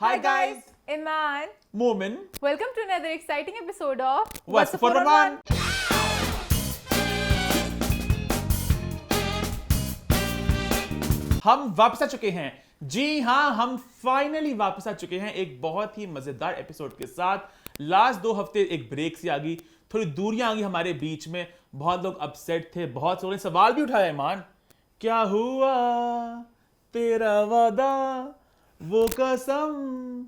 Hi guys, Iman. Momin. Welcome to another exciting episode of What's the 411? हम वापस आ चुके हैं। जी हाँ, हम फाइनली वापस आ चुके हैं एक बहुत ही मजेदार एपिसोड के साथ। लास्ट 2 हफ्ते एक ब्रेक सी आ गई, थोड़ी दूरियां आ गई हमारे बीच में। बहुत लोग अपसेट थे, बहुत लोगों ने सवाल भी उठाया, ईमान क्या हुआ तेरा वादा, वो कसम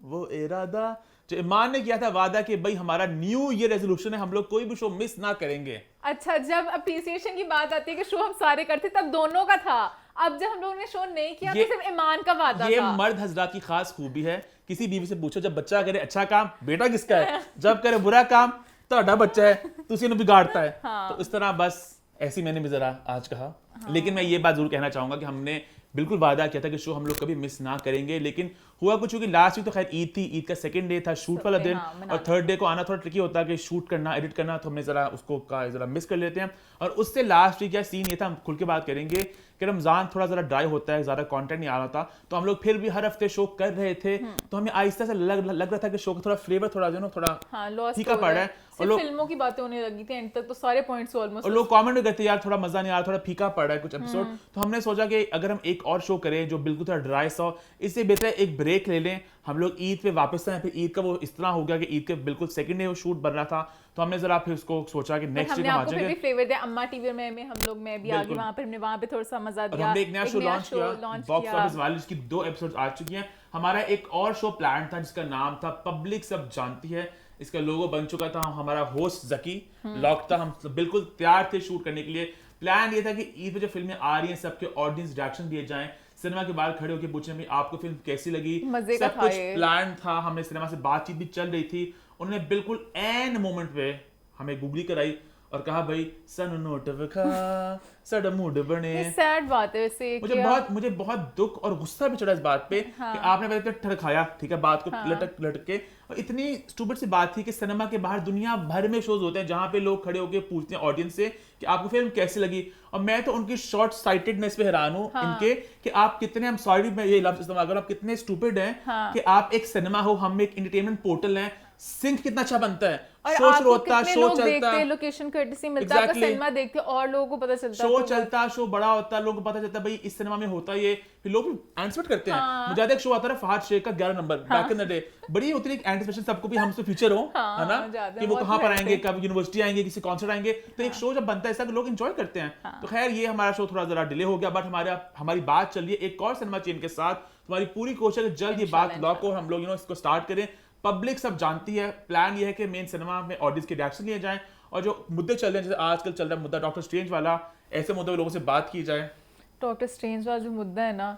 वो इरादा। जो ईमान ने किया था वादा कि भाई हमारा न्यू ईयर रेजोल्यूशन है, हम लोग कोई भी शो मिस ना करेंगे। अच्छा, जब अप्रिसिएशन की बात आती है कि शो हम सारे करते तब दोनों का था। अब जब हम लोगों ने शो नहीं किया तो सिर्फ ईमान का वादा ये था। मर्द हजरात की खास खूबी है। किसी बीवी से पूछो, जब बच्चा करे अच्छा काम बेटा किसका है, जब करे बुरा काम तो बच्चा है, तो उसी ने बिगाड़ता है। तो इस तरह बस ऐसी मैंने भी जरा आज कहा। लेकिन मैं ये बात जरूर कहना चाहूंगा कि हमने बिल्कुल वादा किया था कि शो हम लोग कभी मिस ना करेंगे। लेकिन हुआ कुछ कि लास्ट वीक तो खैर ईद थी, ईद का सेकंड डे था, शूट वाला दिन, और थर्ड डे को आना थोड़ा ट्रिकी होता है कि शूट करना एडिट करना, तो हमने जरा उसको जरा मिस कर लेते हैं। और उससे लास्ट वीक या सीन ये था, हम खुल के बात करेंगे कि रमजान थोड़ा जरा ड्राई होता है, ज्यादा कंटेंट नहीं आ रहा था, तो हम लोग फिर भी हर हफ्ते शो कर रहे थे। तो हमें आहिस्ता से लग रहा था कि शो का थोड़ा फ्लेवर थोड़ा जो ना थोड़ा फीका पड़ रहा है। और लोग फिल्मों की बातें होने लगी थी एंड तक, तो सारे पॉइंट्स ऑलमोस्ट, और लोग कमेंट भी करते यार थोड़ा मजा नहीं आ रहा, थोड़ा फीका पड़ रहा है कुछ एपिसोड। तो हमने सोचा कि अगर हम एक और शो करें जो बिल्कुल थोड़ा ड्राई सा, इससे बेहतर है एक ब्रेक ले लें, हम लोग ईद पे वापस आए। फिर ईद का वो इस तरह हो गया कि ईद के बिल्कुल सेकंड डे वो शूट बन रहा था, तो हमने जरा फिर उसको सोचा कि नेक्स्ट डे हम आ जाएंगे। हमने फ्लेवर दिया अम्मा टीवी में हम लोग, मैं भी आ गई वहां पर, हमने वहां पे थोड़ा सा मजा दिया। हमने एक नया शो लॉन्च किया बॉक्स ऑफिस वाले, जिसकी 2 एपिसोड्स आ चुकी हैं। हमारा एक और शो प्लान था जिसका नाम था पब्लिक सब जानती है। इसका लोगो बन चुका था, हमारा होस्ट जकी लॉक था, हम बिल्कुल तैयार थे शूट करने के लिए। प्लान ये था कि ईद पे जो फिल्में आ रही हैं सबके ऑडियंस रिएक्शन दिए जाएं, सिनेमा के बाहर खड़े होकर पूछें भाई आपको फिल्म कैसी लगी। सब कुछ प्लान था, हमें सिनेमा से बातचीत भी चल रही थी। उन्होंने बिल्कुल एंड मोमेंट पे हमें गूगली कराई और कहा भाई सन नोट विखा सड मूड बने। सैड बात है वैसे। मुझे बहुत दुख और गुस्सा भी चढ़ा इस बात पे कि आपने पहले ठड़काया, ठीक है, बात को लटक के। और इतनी स्टूपिड सी बात थी कि सिनेमा के बाहर दुनिया भर में शोज होते हैं जहां पे लोग खड़े होकर पूछते हैं ऑडियंस से कि आपको फिल्म कैसी लगी। और मैं तो उनकी शॉर्ट साइटेडनेस पे हैरान हूं इनके कि आप कितने, I'm sorry मैं ये लफ्ज इस्तेमाल कर रहा हूं, आप कितने स्टूपिड हैं कि आप एक सिनेमा हो, हम एक एंटरटेनमेंट पोर्टल हैं, सिंक कितना अच्छा बनता है, शो शुरू होता है, शो चलता है, लोकेशन कर्टसी मिलता है, सिनेमा देखते और लोगों को पता चलता है, शो चलता है, शो बड़ा होता है, लोगों को पता चलता है भाई इस सिनेमा में होता है ये, फिर लोग एंटिसिपेट करते हैं। मुझे याद है एक शो आता था फहद शेख का 11 number back in the day, बड़ी होती है एंटिसिपेशन सबको भी हमसे फीचर हो, है ना, कि वो कहां पर आएंगे, कब यूनिवर्सिटी आएंगे, किसी कॉन्सर्ट आएंगे। तो एक शो जब बनता है ऐसा लोग एंजॉय करते हैं। तो खैर ये हमारा शो थोड़ा जरा डिले हो गया, बट हमारी बात चल रही है एक और सिनेमा चेन के साथ। तुम्हारी पूरी कोशिश है जल्द ये बात लॉक हो, हम लोग इसको स्टार्ट करें। पब्लिक सब जानती है, प्लान ये है कि मेन सिनेमा में ऑडियंस के रिएक्शन लिए जाएं, और जो मुद्दे चल रहे हैं, जैसे आजकल चल रहा है मुद्दा डॉक्टर स्ट्रेंज वाला, ऐसे मुद्दे लोगों से बात की जाए। डॉक्टर स्ट्रेंज वाला जो मुद्दा है ना,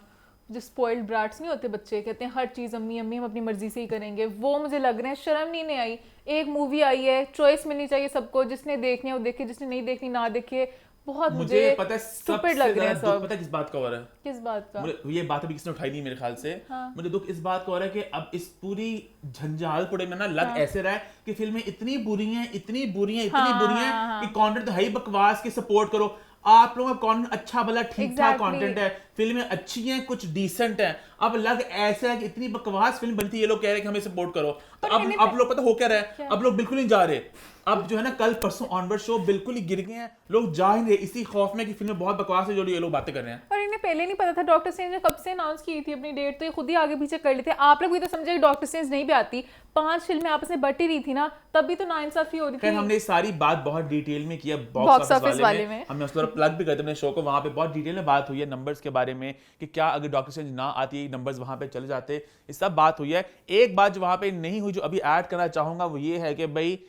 जो स्पॉइल्ड ब्राट्स नहीं होते बच्चे, कहते हैं हर चीज़ अम्मी अम्मी हम अपनी मर्जी से ही करेंगे, वो मुझे लग रहा है शर्म नहीं आई। एक मूवी आई है, चॉइस मिलनी चाहिए सबको, जिसने देखनी है वो देखे, जिसने नहीं देखनी ना देखे। बहुत मुझे पता है स्टूपिड लग रहा है सब। पता है किस बात का हो रहा है? किस बात का? ये बात अभी किसने उठाई नहीं मेरे ख्याल से। मुझे दुख इस बात का हो रहा है कि अब इस पूरी झंझालपुरे में ना लग ऐसे रहा है कि फिल्में इतनी बुरी हैं, इतनी बुरी हैं, इतनी बुरी हैं कि कंटेंट तो है ही बकवास के, सपोर्ट करो। आप लोगों का कंटेंट अच्छा भला ठीक ठाक कंटेंट है, फिल्में अच्छी हैं, कुछ डिसेंट हैं। अब लग ऐसा है कि इतनी बकवास फिल्म बनती है, ये लोग कह रहे हैं कि हमें सपोर्ट करो। तो अब लोग पता हो क्या रहा है, अब लोग बिल्कुल नहीं जा रहे। अब जो है ना कल परसों ऑनवर्ड शो बिल्कुल ही गिर गए हैं, लोग जा ही नहीं, इसी खौफ में कि फिल्में बहुत बकवास है जो ये लोग बातें कर रहे हैं। और इन्हें पहले नहीं पता था डॉक्टर स्ट्रेंज ने कब से अनाउंस की थी अपनी डेट, तो ये खुद ही आगे पीछे कर लेते। आप लोग भी तो समझे डॉक्टर स्ट्रेंज नहीं भी आती, 5 फिल्में आपस में बट ही रही थी ना, तब भी तो नाइंसाफी हो रही थी। हमने सारी बात बहुत डिटेल में किया बॉक्स ऑफिस वाले में, हमने उसको प्लग भी कर दिया अपने शो को, वहां पे बहुत डिटेल में बात हुई है नंबर्स के बारे में कि क्या अगर डॉक्टर स्ट्रेंज ना आती नंबर्स वहां पे चले जाते, ये सब बात हुई है। एक बात जो वहां पे नहीं हुई, जो अभी ऐड करना चाहूंगा, वो ये है कि भाई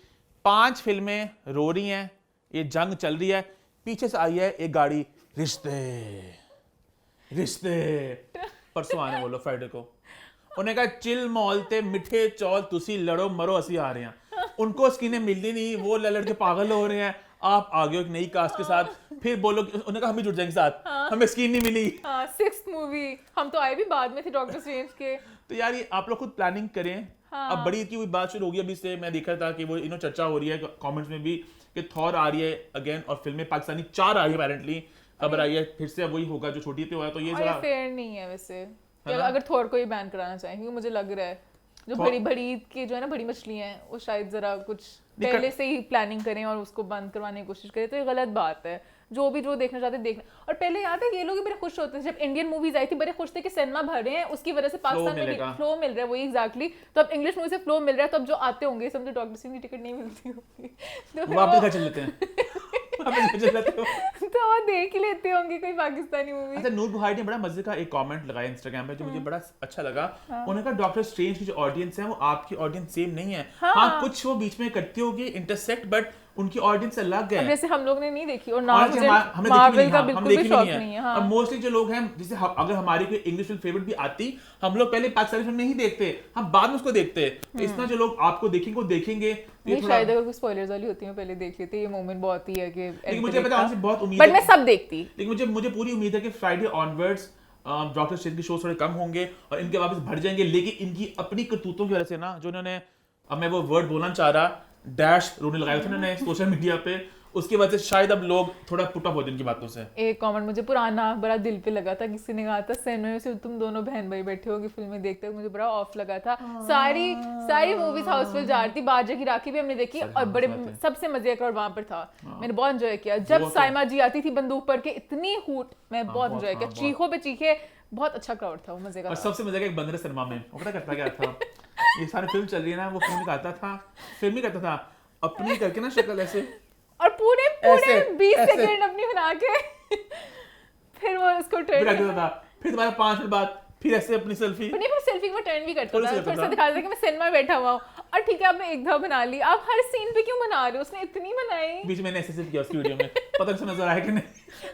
5 फिल्में रो रही हैं, ये जंग चल रही है, पीछे से आई है एक गाड़ी, रिश्ते रिश्ते परसों आने बोलो फ्राइडे को, उन्हें कहा चिल मॉल ते मिठे चौल तुसी लड़ो मरो असी आ रहे हैं। उनको स्क्रीनें मिलती नहीं, वो लड़ के पागल हो रहे हैं। आप आ गए एक नई कास्ट के साथ, फिर बोलो उन्हें कहा हम भी जुड़ जाएंगे साथ, हमें स्क्रीन नहीं मिली। 6th मूवी, हम तो आए भी बाद में थे डॉक्टर स्ट्रेंज के। तो यार ये आप लोग खुद प्लानिंग करें। अब बड़ी की हुई बात शुरू हो गई, अभी से मैं देख रहा था कि वो चर्चा हो रही है कमेंट्स में भी कि थॉर आ रही है अगेन, और फिल्में पाकिस्तानी 4 आ रही है अपेरेंटली, खबर आई है फिर से वही होगा जो छोटी पे हुआ। तो ये जरा फेयर नहीं है वैसे, अगर थॉर को ही बैन कराना चाहें, क्योंकि मुझे लग रहा है जो बड़ी बड़ी के जो है ना बड़ी मछलियां हैं वो शायद जरा कुछ पहले से ही प्लानिंग करें और उसको बंद करवाने की कोशिश करें, तो ये गलत बात है। जो भी जो देखना चाहते देखना। और पहले याद है ये लोग भी बड़े खुश होते थे जब इंडियन मूवीज आई थी, बड़े खुश थे कि सिनेमा भरे हैं, उसकी वजह से पाकिस्तान में फ्लो मिल रहा है, वही एग्जैक्टली। तो अब इंग्लिश मूवी से फ्लो मिल रहा है, तो अब जो आते होंगे समझो डॉक्टर सिंह की टिकट नहीं मिलती होगी तो वापस घर चल लेते हैं तो वो देख ही लेते होंगे कोई पाकिस्तानी मूवी। अच्छा, नूर बुहारी ने बड़ा मजे का एक कमेंट लगाया इंस्टाग्राम पे जो मुझे बड़ा अच्छा लगा। उन्होंने कहा डॉक्टर स्ट्रेंज की जो ऑडियंस है वो आपकी ऑडियंस सेम नहीं है। हाँ, कुछ वो बीच में करती होगी इंटरसेक्ट, बट उनकी ऑडियंस अलग है। जैसे हम लोग ने नहीं देखी और ना मुझे मार्वल का बिल्कुल भी शौक नहीं है। और मोस्टली जो लोग हैं, जैसे अगर हमारी कोई इंग्लिश फिल्म फेवरेट भी आती, हम लोग पहले पाकिस्तानी फिल्म नहीं देखते, हम बाद में उसको देखते। तो इतना जो लोग आपको देखेंगे वो देखेंगे नहीं, शायद अगर कोई स्पॉयलर्स वाली होती है पहले देख लेते। ये मोमेंट बहुत ही है कि लेकिन मुझे पता है बहुत उम्मीद है, बट मैं सब देखती। लेकिन मुझे पूरी उम्मीद है कि फ्राइडे ऑनवर्ड्स डॉक्टर स्ट्रेंज के शो थोड़े कम होंगे और इनके वापस भर जाएंगे। लेकिन इनकी अपनी करतूतों की वजह से ना, जो इन्होंने, अब मैं वो वर्ड बोलना चाह रहा, डैश रोने लगाया था उन्होंने सोशल मीडिया पे, उसकी वजह से शायद अब लोग थोड़ा पुट अप हो जिनकी बातों से। एक कमेंट मुझे पुराना बड़ा दिल पे लगा था, किसी ने कहा था सिनेमा में सिर्फ तुम दोनों बहन भाई बैठे होगे फिल्में देखते हो, मुझे बड़ा ऑफ लगा था। सारी मूवीज हाउसफुल जा रही थी, बाजे की राखी भी हमने देखी और बड़े सबसे मजे का वहां पर था। मैंने बहुत एंजॉय किया जब साइमा जी आती थी बंदूक पर के, इतनी हूट, मैं बहुत एंजॉय किया, चीखों पे चीखे, बहुत अच्छा क्राउड था, वो मजे का। और सबसे मजे का एक बंदर सिनेमा में वो पता करता क्या था, ये सारी फिल्म चल रही है ना, वो फिल्म करता था, फिल्म ही करता था अपनी करके ना शक्ल ऐसे, और पूरे 20 सेकंड अपनी बना के फिर वो उसको टर्न करता था, फिर तुम्हारा 5 मिनट बाद फिर ऐसे अपनी सेल्फी, नहीं वो सेल्फी को टर्न भी करता था, फिर से दिखा देता कि मैं सिनेमा में बैठा हुआ हूं। और ठीक है आपने एक दफा बना ली, आप हर सीन पे क्यों बना रहे हो, उसने इतनी बनाई। बीच में ऐसे किया उसकी वीडियो में, पता नहीं नजर आया कि नहीं,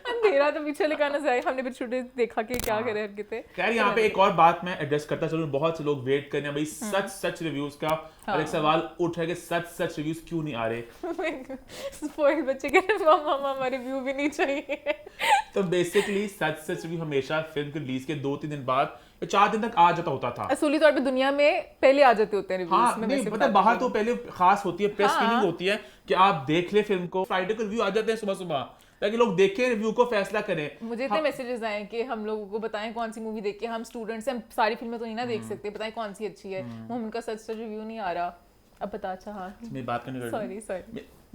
अंधेरा तो पीछे लेकर नजर आया, हमने भी छुट्टी देखा कि क्या करे हरकतें। खैर यहाँ पे एक और बात मैं एड्रेस करता चलूं, बहुत से लोग वेट कर रहे हैं भाई सच रिव्यूज का, और एक सवाल उठ है कि सच रिव्यूज क्यों नहीं आ रहे। स्पॉइल बच्चे कह रहे हैं मामा रिव्यू भी नहीं चाहिए। तो बेसिकली सच रिव्यू हमेशा फिल्म के रिलीज के 2-3 दिन बाद, 4 दिन तक आ जाता होता था। असली तौर पे दुनिया में पहले आ जाते होते हैं रिव्यूज। हाँ, नहीं पता, बाहर तो पहले खास होती है, प्रेस स्क्रीनिंग होती है कि आप देख ले फिल्म को, फ्राइडे को रिव्यू आ जाते हैं सुबह ताकि लोग देखें, रिव्यू को फैसला करें। मुझे इतने मैसेजेस आए कि हम लोगों को बताएं कौन सी मूवी देखें, हम स्टूडेंट्स हैं, हम सारी फिल्में तो नहीं ना देख सकते, बताएं कौन सी अच्छी है। उनका सच रिव्यू नहीं आ रहा, अब बता। अच्छा हाँ, मैं बात करने सॉरी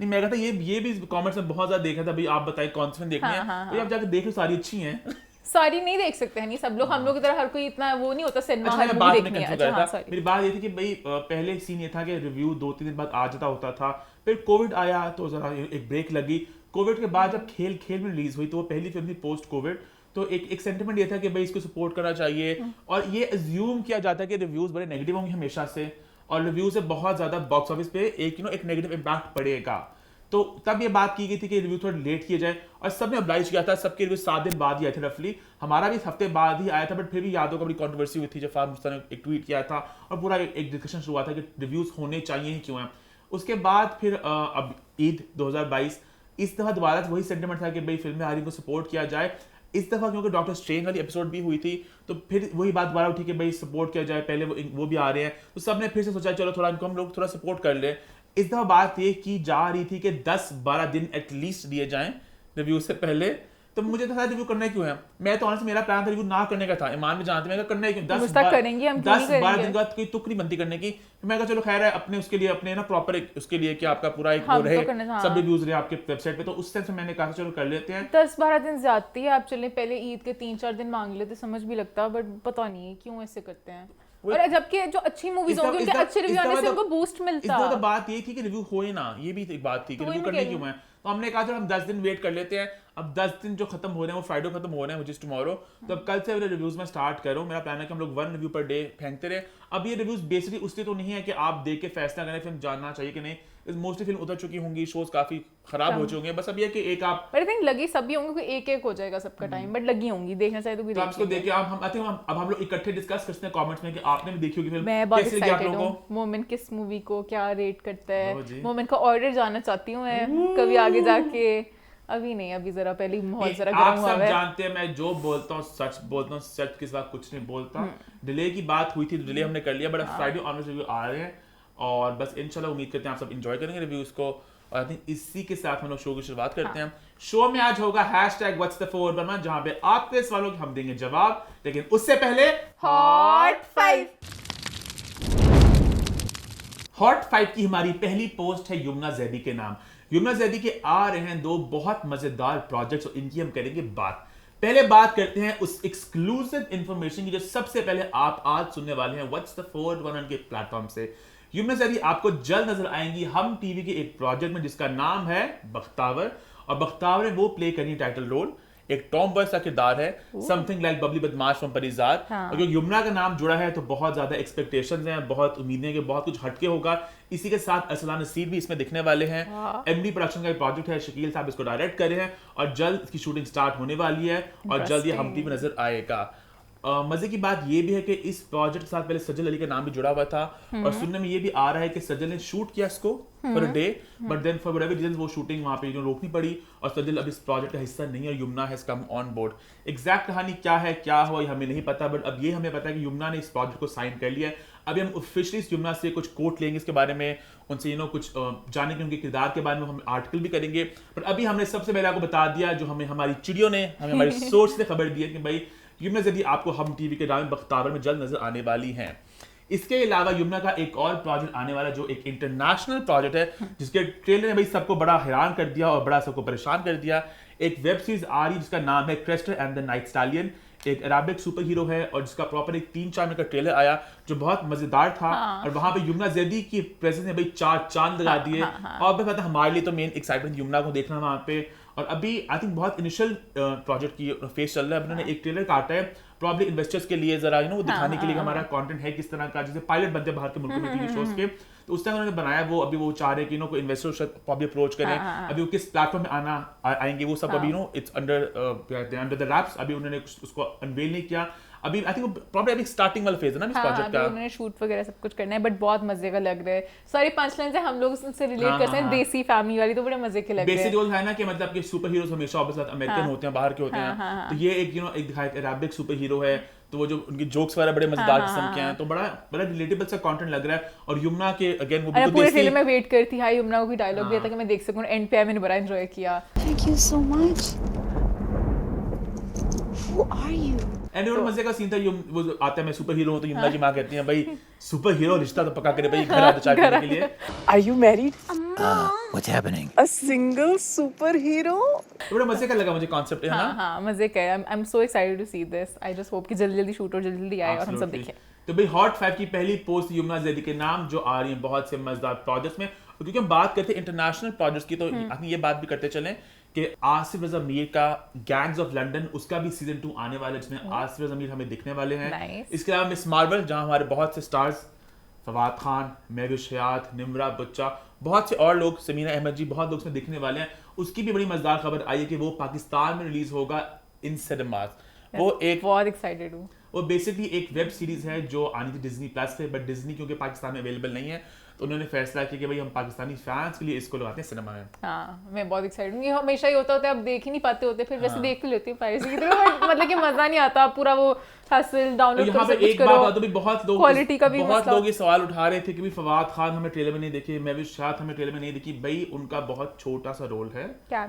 नहीं, मैं कहता ये भी कमेंट्स में बहुत ज्यादा देखा था भाई, आप बताइए कौन सी फिल्म देखनी है, भाई आप जाकर देख लो, सारी अच्छी हैं। सारी नहीं देख सकते हैं, नहीं सब लोग, हम लोग की तरह हर कोई इतना वो नहीं होता सिनेमा हॉल में देखनी है। अच्छा हाँ, मेरी बात ये थी कि भाई पहले सीन ये था कि रिव्यू 2-3 दिन बाद आ जाता होता था, फिर कोविड आया तो जरा एक ब्रेक लगी। कोविड के बाद जब खेल में रिलीज हुई तो वो पहली फिल्म थी पोस्ट कोविड, तो एक सेंटिमेंट ये था कि भाई इसको सपोर्ट करना चाहिए, और ये अज्यूम किया जाता है कि रिव्यूज बड़े नेगेटिव होंगे हमेशा से, और रिव्यू से बहुत ज्यादा बॉक्स ऑफिस पे एक नेगेटिव इम्पैक्ट पड़ेगा। तो तब ये बात की गई थी कि रिव्यू थोड़ा लेट किया जाए, और सबने ऑब्लाइज किया था, सबके रिव्यू 7 दिन बाद ही आए थे रफली, हमारा भी हफ्ते बाद ही आया था, बट फिर भी यादों का बड़ी कंट्रोवर्सी हुई थी जब फारूक मुस्तफा ने एक ट्वीट किया था और पूरा एक डिस्कशन शुरू हुआ था कि रिव्यूज होने चाहिए ही क्यों है। उसके बाद फिर अब ईद 2022, इस दफा दोबारा वही सेंटिमेंट था कि भाई फिल्में आ रही को सपोर्ट किया जाए। इस दफा क्योंकि डॉक्टर स्ट्रेंज वाली एपिसोड भी हुई थी, तो फिर वही बात दोबारा उठी कि भाई सपोर्ट किया जाए, पहले वो भी आ रहे हैं, तो सबने फिर से सोचा चलो थोड़ा इनको हम लोग थोड़ा सपोर्ट कर ले। इस दफा बात ये की जा रही थी कि 10-12 दिन एटलीस्ट दिए जाएं रिव्यू से पहले, तो मुझे तो रिव्यू करना क्यों है, मैं तो ऑनेस्ट मेरा प्लान था रिव्यू ना करने का था, ईमान में जानते मैं करना है क्यों, 10-12 दिन का कोई तुक नहीं बनती करने की। मैं कहा चलो खैर है, अपने उसके लिए अपने ना प्रॉपर उसके लिए कि आपका पूरा एक वो रहे, सब रिव्यूज रहे आपके वेबसाइट पे, तो उस सेंस में मैंने कहा चलो कर लेते हैं। 10-12 दिन ज्यादा है, आप चले पहले ईद के 3-4 दिन मांग लेते, समझ भी लगता, बट पता नहीं क्यों ऐसे करते हैं। और जबकि जो अच्छी मूवीज होंगी उनके अच्छे रिव्यू आने से उनको बूस्ट मिलता है। तो बात ये थी कि रिव्यू होए ना, ये भी एक बात थी कि रिव्यू करने क्यों है, तो हमने कहा चलो हम 10 दिन वेट कर लेते हैं। अब 10 दिन जो खत्म हो रहे हैं वो फ्राइडे खत्म हो रहे हैं, व्हिच इज टुमारो, तो अब कल से मेरे रिव्यूज में स्टार्ट करूं। मेरा प्लान है कि हम लोग 1 रिव्यू पर डे फेंकते रहे। अब ये रिव्यूज बेसिकली उससे तो नहीं है कि आप देख के फैसला करें फिल्म जानना चाहिए कि नहीं, मोस्टली फिल्म उतर चुकी होंगी, शोज काफी खराब हो चुके हैं, बस अब ये कि एक आप आई थिंक लगी सब भी होंगे, एक हो जाएगा सबका टाइम, बट लगी होंगी, देखना चाहिए तो भी आपको देखिए। अब हम लोग इकट्ठे डिस्कस करते हैं कमेंट्स में कि आपने भी देखी होगी फिल्म, मैं बहुत एक्साइटेड हूं मोमेंट किस मूवी को क्या रेट करता है, मोमेंट का ऑर्डर जानना चाहती हूं मैं कभी आगे जाके, अभी नहीं, अभी जरा पहले माहौल जरा गर्म हुआ है। आप सब जानते हैं मैं जो बोलता हूं सच बोलता हूं, सच किस बात कुछ नहीं बोलता। डिले की बात हुई थी, डिले हमने कर लिया, बट फ्राइडे ऑनवर्ड्स रिव्यू आ रहे हैं, और बस इंशाल्लाह उम्मीद करते हैं आप सब एंजॉय करेंगे रिव्यूज को। और आई थिंक इसी के साथ हम लोग शो की शुरुआत करते हैं। शो में आज होगा #What's the Four वर्मा, जहां पे आपके सवालों के हम देंगे जवाब, लेकिन उससे पहले हॉट 5। हॉट 5 की हमारी पहली पोस्ट है यमुना जैदी के नाम। यमुना जैदी के आ रहे हैं 2 बहुत मजेदार प्रोजेक्ट्स और इनकी हम करेंगे बात। पहले बात करते हैं उस एक्सक्लूसिव इंफॉर्मेशन की जो सबसे पहले आप आज सुनने वाले हैं व्हाट्स द 411 के प्लेटफॉर्म से। यमुना जैदी आपको जल्द नजर आएंगी हम टीवी के एक प्रोजेक्ट में जिसका नाम है बख्तावर, और बख्तावर में वो प्ले करेंगी टाइटल रोल, एक टॉम बॉय सा किरदार है, समथिंग लाइक बबली बदमाश फ्रॉम परिजार। और जो यमुना का नाम जुड़ा है तो बहुत ज्यादा एक्सपेक्टेशंस हैं, बहुत उम्मीदें हैं कि बहुत कुछ हटके होगा। इसी के साथ अरसलान नसीर भी इसमें दिखने वाले हैं। एमडी प्रोडक्शन का एक प्रोजेक्ट है, शकील साहब इसको डायरेक्ट कर रहे हैं और जल्द इसकी शूटिंग स्टार्ट होने वाली है और जल्द ये हम टीवी नजर आएगा। मजे की बात ये भी है कि इस प्रोजेक्ट के साथ पहले सज्जल अली का नाम भी जुड़ा हुआ था और सुनने में ये भी आ रहा है कि सज्जल ने शूट किया इसको for a day, but then for whatever reasons वो शूटिंग वहां पे जो रोकनी पड़ी और सज्जल अब इस प्रोजेक्ट का हिस्सा नहीं है और Yamuna has come on board. Exact कहानी क्या है, क्या हुआ, ये हमें नहीं पता, बट अब ये हमें पता है कि यमुना ने इस प्रोजेक्ट को साइन कर लिया है। अभी हम ऑफिशियली यमुना से कुछ कोट लेंगे इसके बारे में, उनसे कुछ जानेंगे उनके किरदार के बारे में, हम आर्टिकल भी करेंगे। पर अभी हमने सबसे पहले आपको बता दिया जो हमें हमारी चिड़ियों ने हमें हमारी सोर्स से खबर दी है कि भाई यमुना जैदी आपको हम टीवी के ड्रामे बख्तावर में जल्द नजर आने वाली हैं। इसके अलावा यमुना का एक और प्रोजेक्ट आने वाला जो एक इंटरनेशनल प्रोजेक्ट है जिसके ट्रेलर ने भाई सबको बड़ा हैरान कर दिया और बड़ा सबको परेशान कर दिया। एक वेब सीरीज आ रही है जिसका नाम है Crester and the night stallion, एक अराबिक सुपर हीरो है और जिसका प्रॉपर एक 3-4 मिनट का ट्रेलर आया जो बहुत मजेदार था। और वहां पे यमुना जैदी की प्रेजेंस ने भाई 4 चांद लगा दिए। और भी पता हमारे लिए तो मेन एक्साइटमेंट यमुना को देखना वहां पे। और अभी आई थिंक बहुत इनिशियल प्रोजेक्ट की फेस चल रहा है, उन्होंने एक ट्रेलर काटा है प्रॉब्ली इन्वेस्टर्स के लिए जरा वो दिखाने के लिए कि हमारा कंटेंट है किस तरह का, जैसे पायलट बनते हैं बाहर के मुल्कों में टीवी शोज के, तो उस तरह उन्होंने बनाया वो। अभी वो चाह रहे हैं कि कोई इन्वेस्टर प्रॉब्ली अप्रोच करें। अभी वो किस प्लेटफॉर्म में आएंगे वो सब अभी इट्स अंडर द रैप्स, अभी उन्होंने उसको अनवेल नहीं किया। अभी आई थिंक प्रॉब्ली अभी स्टार्टिंग वाला फेज है ना इस प्रोजेक्ट का, उन्होंने शूट वगैरह सब कुछ करना है, बट बहुत मजे का लग रहा है। सारी पंचलाइंस है हम लोग उससे रिलेट करते हैं, देसी फैमिली वाली, तो बड़े मजे के लग रहे हैं। बेसिक रोल है ना कि मतलब कि सुपर हीरोज हमेशा ऑब्वियसली अमेरिकन होते हैं, बाहर के होते हैं, तो ये एक एक दिखाया अराबिक सुपर हीरो है, तो वो जो उनके जोक्स वगैरह बड़े मजेदार किस्म के हैं, तो बड़ा रिलेटेबल सा कंटेंट लग रहा है। और यमुना के अगेन वो भी पूरे ट्रेलर में वेट करती है यमुना को भी डायलॉग दिया था कि मैं देख सकूं, एंड पे मैंने बड़ा एंजॉय किया। Thank you so much. Who are you? And और मजे का सीन था, वो आता है मैं सुपर हीरो हूं तो यमुना की मां कहती है भाई सुपर हीरो रिश्ता तो पक्का करे भाई, घर आ चाय पीने के लिए। Are you married? What's happening? A single superhero? बड़ा मजे का लगा मुझे कॉन्सेप्ट है ना। हां मजे का है। I am so excited to see this. I just hope कि जल्दी जल्दी शूट और जल्दी जल्दी आए और हम सब देखें। तो भाई हॉट 5 की पहली पोस्ट यमुना जैदी के नाम जो आ रही है बहुत से मजेदार प्रोजेक्ट्स में। क्योंकि हम बात करते हैं इंटरनेशनल प्रोजेक्ट्स की, तो ये बात भी करते चलें कि आसिफ रजा मीर का गैंग्स ऑफ लंदन उसका भी सीजन 2 आने वाला है जिसमें आसिफ रजा मीर हमें दिखने वाले हैं। इसके अलावा मिस मार्वल जहां हमारे बहुत से स्टार्स फवाद खान, महविश हयात, निम्रा बच्चा, बहुत से और लोग, समीना अहमद जी, बहुत लोग इसमें दिखने वाले हैं। उसकी भी बड़ी मजेदार खबर आई है कि वो पाकिस्तान में रिलीज होगा इन सिनेमास। वो एक बहुत एक्साइटेड हूं। वो बेसिकली एक वेब सीरीज है जो आनी थी डिज्नी प्लस पे, बट डिज्नी क्योंकि पाकिस्तान में अवेलेबल नहीं है तो उन्होंने फैसला किया कि भाई हम पाकिस्तानी फैंस के लिए इसको लगाते हैं सिनेमा में। हाँ मैं बहुत एक्साइटेड हूँ। ये हमेशा ही होता है, अब देख ही नहीं पाते होते, फिर वैसे देख तो लेती हूँ पायरेसी की तरह, मतलब कि मजा नहीं आता पूरा वो हासिल डाउनलोड यहाँ पे एक बात तो भी बहुत लोग क्वालिटी का भी बहुत लोग ये सवाल उठा रहे थे कि भी फवाद खान हमें ट्रेलर में नहीं देखे, महविश हयात हमें ट्रेलर में नहीं दिखी। भाई उनका बहुत छोटा सा रोल है,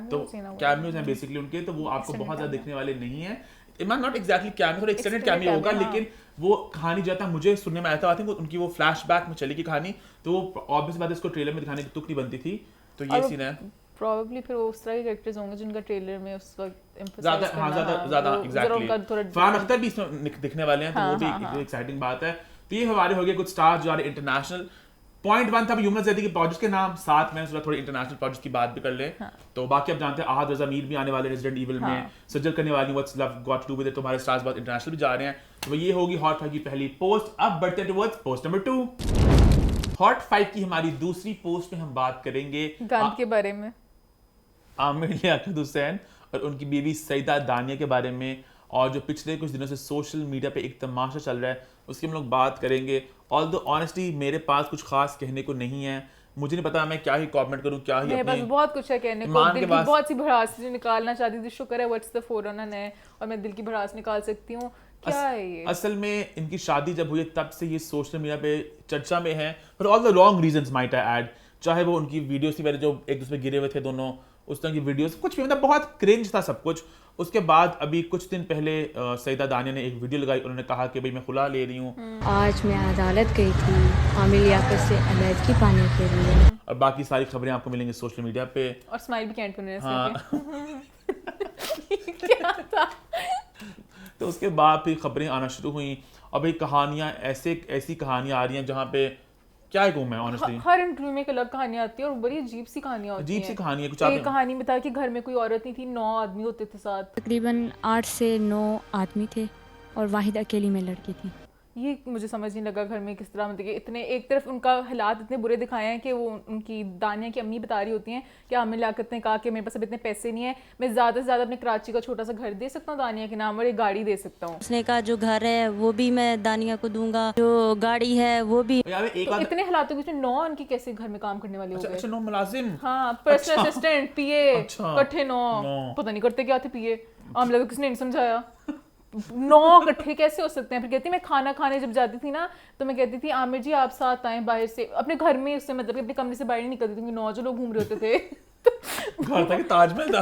तो कैमियोज हैं बेसिकली उनके, तो वो आपको बहुत ज्यादा दिखने वाले नहीं है। नॉट एग्जैक्टली कैमियो, थोड़ा एक्सटेंडेड कैमियो होगा, लेकिन वो कहानी जाता मुझे सुनने में आया था, आई थिंक उनकी वो फ्लैशबैक में चली की कहानी, तो वो ऑब्वियस बात है इसको ट्रेलर में दिखाने की तुक नहीं बनती थी, तो ये सीन है। प्रोबेबली फिर उस तरह के कैरेक्टर्स होंगे जिनका ट्रेलर में उस वक्त ज्यादा एग्जैक्टली फरहान अख्तर भी इसमें दिखने वाले हैं, तो वो भी एक एक्साइटिंग बात है। तो ये हमारे हो गए कुछ स्टार्स जो आ रहे इंटरनेशनल। पॉइंट 1 था यमुना जैदी के प्रोजेक्ट के नाम, साथ में थोड़ी इंटरनेशनल प्रोजेक्ट की बात भी कर ले। तो बाकी आप जानते हैं आहद रजा मीर भी आने वाले रेजिडेंट इविल में, सज्जल करने वाली what's love got to with it, तुम्हारे स्टार्स बहुत इंटरनेशनल भी जा रहे हैं। तो ये होगी हॉट 5 की पहली पोस्ट। अब बढ़ते हैं टुवर्ड्स पोस्ट नंबर 2। हॉट 5 की हमारी दूसरी पोस्ट में हम बात करेंगे गन के बारे में, आमिर लियाकत हुसैन और उनकी बीवी सईदा दानिया के बारे में, और जो पिछले कुछ दिनों से सोशल मीडिया पे एक तमाशा चल रहा है उसकी हम लोग बात करेंगे। ऑल्दो ऑनेस्टली मेरे पास कुछ खास कहने को नहीं है, मुझे नहीं पता मैं क्या ही कमेंट करूं, क्या ही मेरे पास बहुत कुछ है कहने को। दिल की बहुत सी भड़ास निकालना चाहती थी, शुक्र है व्हाट्स द 411 है और मैं दिल की भड़ास निकाल सकती हूँ। क्या है ये? असल में इनकी शादी जब हुई तब से ये सोशल मीडिया पे चर्चा में है, पर all the wrong reasons might I add. चाहे वो उनकी वीडियोस थी पहले जो एक दूसरे गिरे हुए थे दोनों, उस तरह की वीडियोस कुछ भी, मतलब बहुत क्रिंज था सब कुछ। उसके बाद अभी कुछ दिन पहले सईदा दानिया ने एक वीडियो लगाई, उन्होंने कहा कि भाई मैं खुला ले रही हूँ आज मैं अदालत गई थी आमिर लियाकत से अलहदगी पाने के लिए। और बाकी सारी खबरें आपको मिलेंगी सोशल मीडिया पे। और स्माइल भी कैंट करने हाँ। क्या था? तो उसके बाद फिर खबरें आना शुरू हुई और भाई कहानियां ऐसी कहानियां आ रही हैं जहाँ पे क्या ही कहूँ मैं ऑनेस्टली। हर इंटरव्यू में एक अलग कहानी आती है और बड़ी अजीब सी कहानियां होती हैं। अजीब सी कहानी है कुछ। एक कहानी बता कि घर में कोई औरत नहीं थी, 9 आदमी होते थे साथ। तकरीबन 8 से 9 आदमी थे और वाहिद अकेली में लड़की थी। ये मुझे समझ नहीं लगा घर में किस तरह, मतलब कि इतने एक तरफ उनका हालात इतने बुरे दिखाए हैं कि वो उनकी दानिया की अम्मी बता रही होती हैं कि आमिर लियाकत ने कहा कि मेरे पास अब इतने पैसे नहीं है, मैं ज़्यादा से ज़्यादा अपने कराची का छोटा सा घर दे सकता हूँ दानिया के नाम और एक गाड़ी दे सकता हूँ। उसने कहा जो घर है वो भी मैं दानिया को दूंगा, जो गाड़ी है वो भी। तो इतने हालातों के बीच में 9 उनकी कैसे घर में काम करने वाली हो गए? अच्छा 9 मुलाजिम। हाँ, पर्सनल असिस्टेंट, पीए, अच्छा। इकट्ठे 9। पता नहीं करते क्या थे पीए, आमिर लियाकत किसने नहीं समझाया। 9 इकट्ठे कैसे हो सकते हैं? फिर कहती मैं खाना खाने जब जाती थी ना तो मैं कहती थी आमिर जी आप साथ आए बाहर से, अपने घर में उससे मतलब कि अपने कमरे से बाहर नहीं निकलती थी, 9 जो लोग घूम रहे होते थे घर था कि ताजमहल था।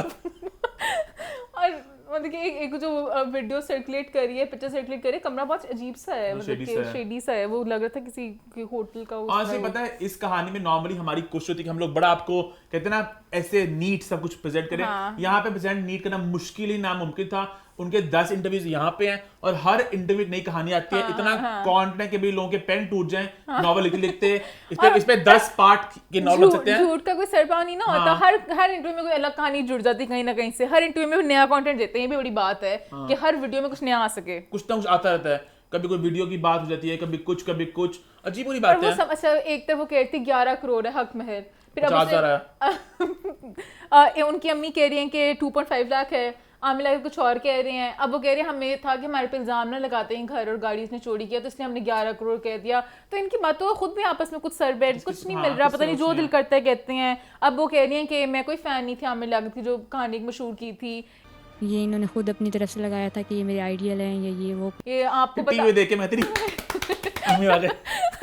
और मतलब कि एक जो वीडियो सर्कुलेट कर रही है, पिक्चर सर्कुलेट कर रही है, कमरा बहुत अजीब सा है, मतलब कि शेडी सा है, वो लग रहा था किसी के होटल का। ऑनेस्टली पता है इस कहानी में नॉर्मली हमारी कोशिश होती है कि हम लोग बड़ा आपको कहते हैं ना ऐसे नीट सब कुछ प्रेजेंट करें। यहाँ पे प्रेजेंट नीट करना मुश्किल ही नामुमकिन था। उनके 10 इंटरव्यूज यहाँ पे हैं और हर इंटरव्यू नई कहानी आती है। इतना कॉन्टेंट है कि भी लोगों के पेन टूट जाएं नॉवल लिखते इस पे 10 पार्ट के नॉवल हो सकते हैं। झूठ का कोई सरपाव नहीं ना होता। हर इंटरव्यू में कोई अलग कहानी जुड़ जाती है कहीं ना कहीं से। हर इंटरव्यू में नया कंटेंट देते हैं, ये भी बड़ी बात है कि हर वीडियो में कुछ नया आ सके, कुछ ना कुछ आता रहता है। कभी कोई वीडियो की बात हो जाती है, कभी कुछ अजीब बुरी बात है। अच्छा एक तरफ वो कहती 11 करोड़ है हक महर, फिर अब उनकी अम्मी कह रही हैं कि 2.5 लाख है, आमिर लियाकत कुछ और कह रहे हैं। अब वो कह रहे हैं हमें था कि हमारे पे इल्जाम ना लगाते हैं घर और गाड़ी इसने चोरी किया तो इसलिए हमने 11 करोड़ कह दिया। तो इनकी बातों खुद भी आपस में कुछ सरबैठ कुछ नहीं मिल रहा, पता नहीं जो दिल करता है कहते हैं। अब वो कह रही हैं कि मैं कोई फैन नहीं थी आमिर लियाकत की, जो कहानी मशहूर की थी, ये इन्होंने खुद अपनी तरफ से लगाया था कि ये मेरे आइडियल हैं या ये वो। ये आपको पता टीवी देख के मैं तेरी अम्मी आ गए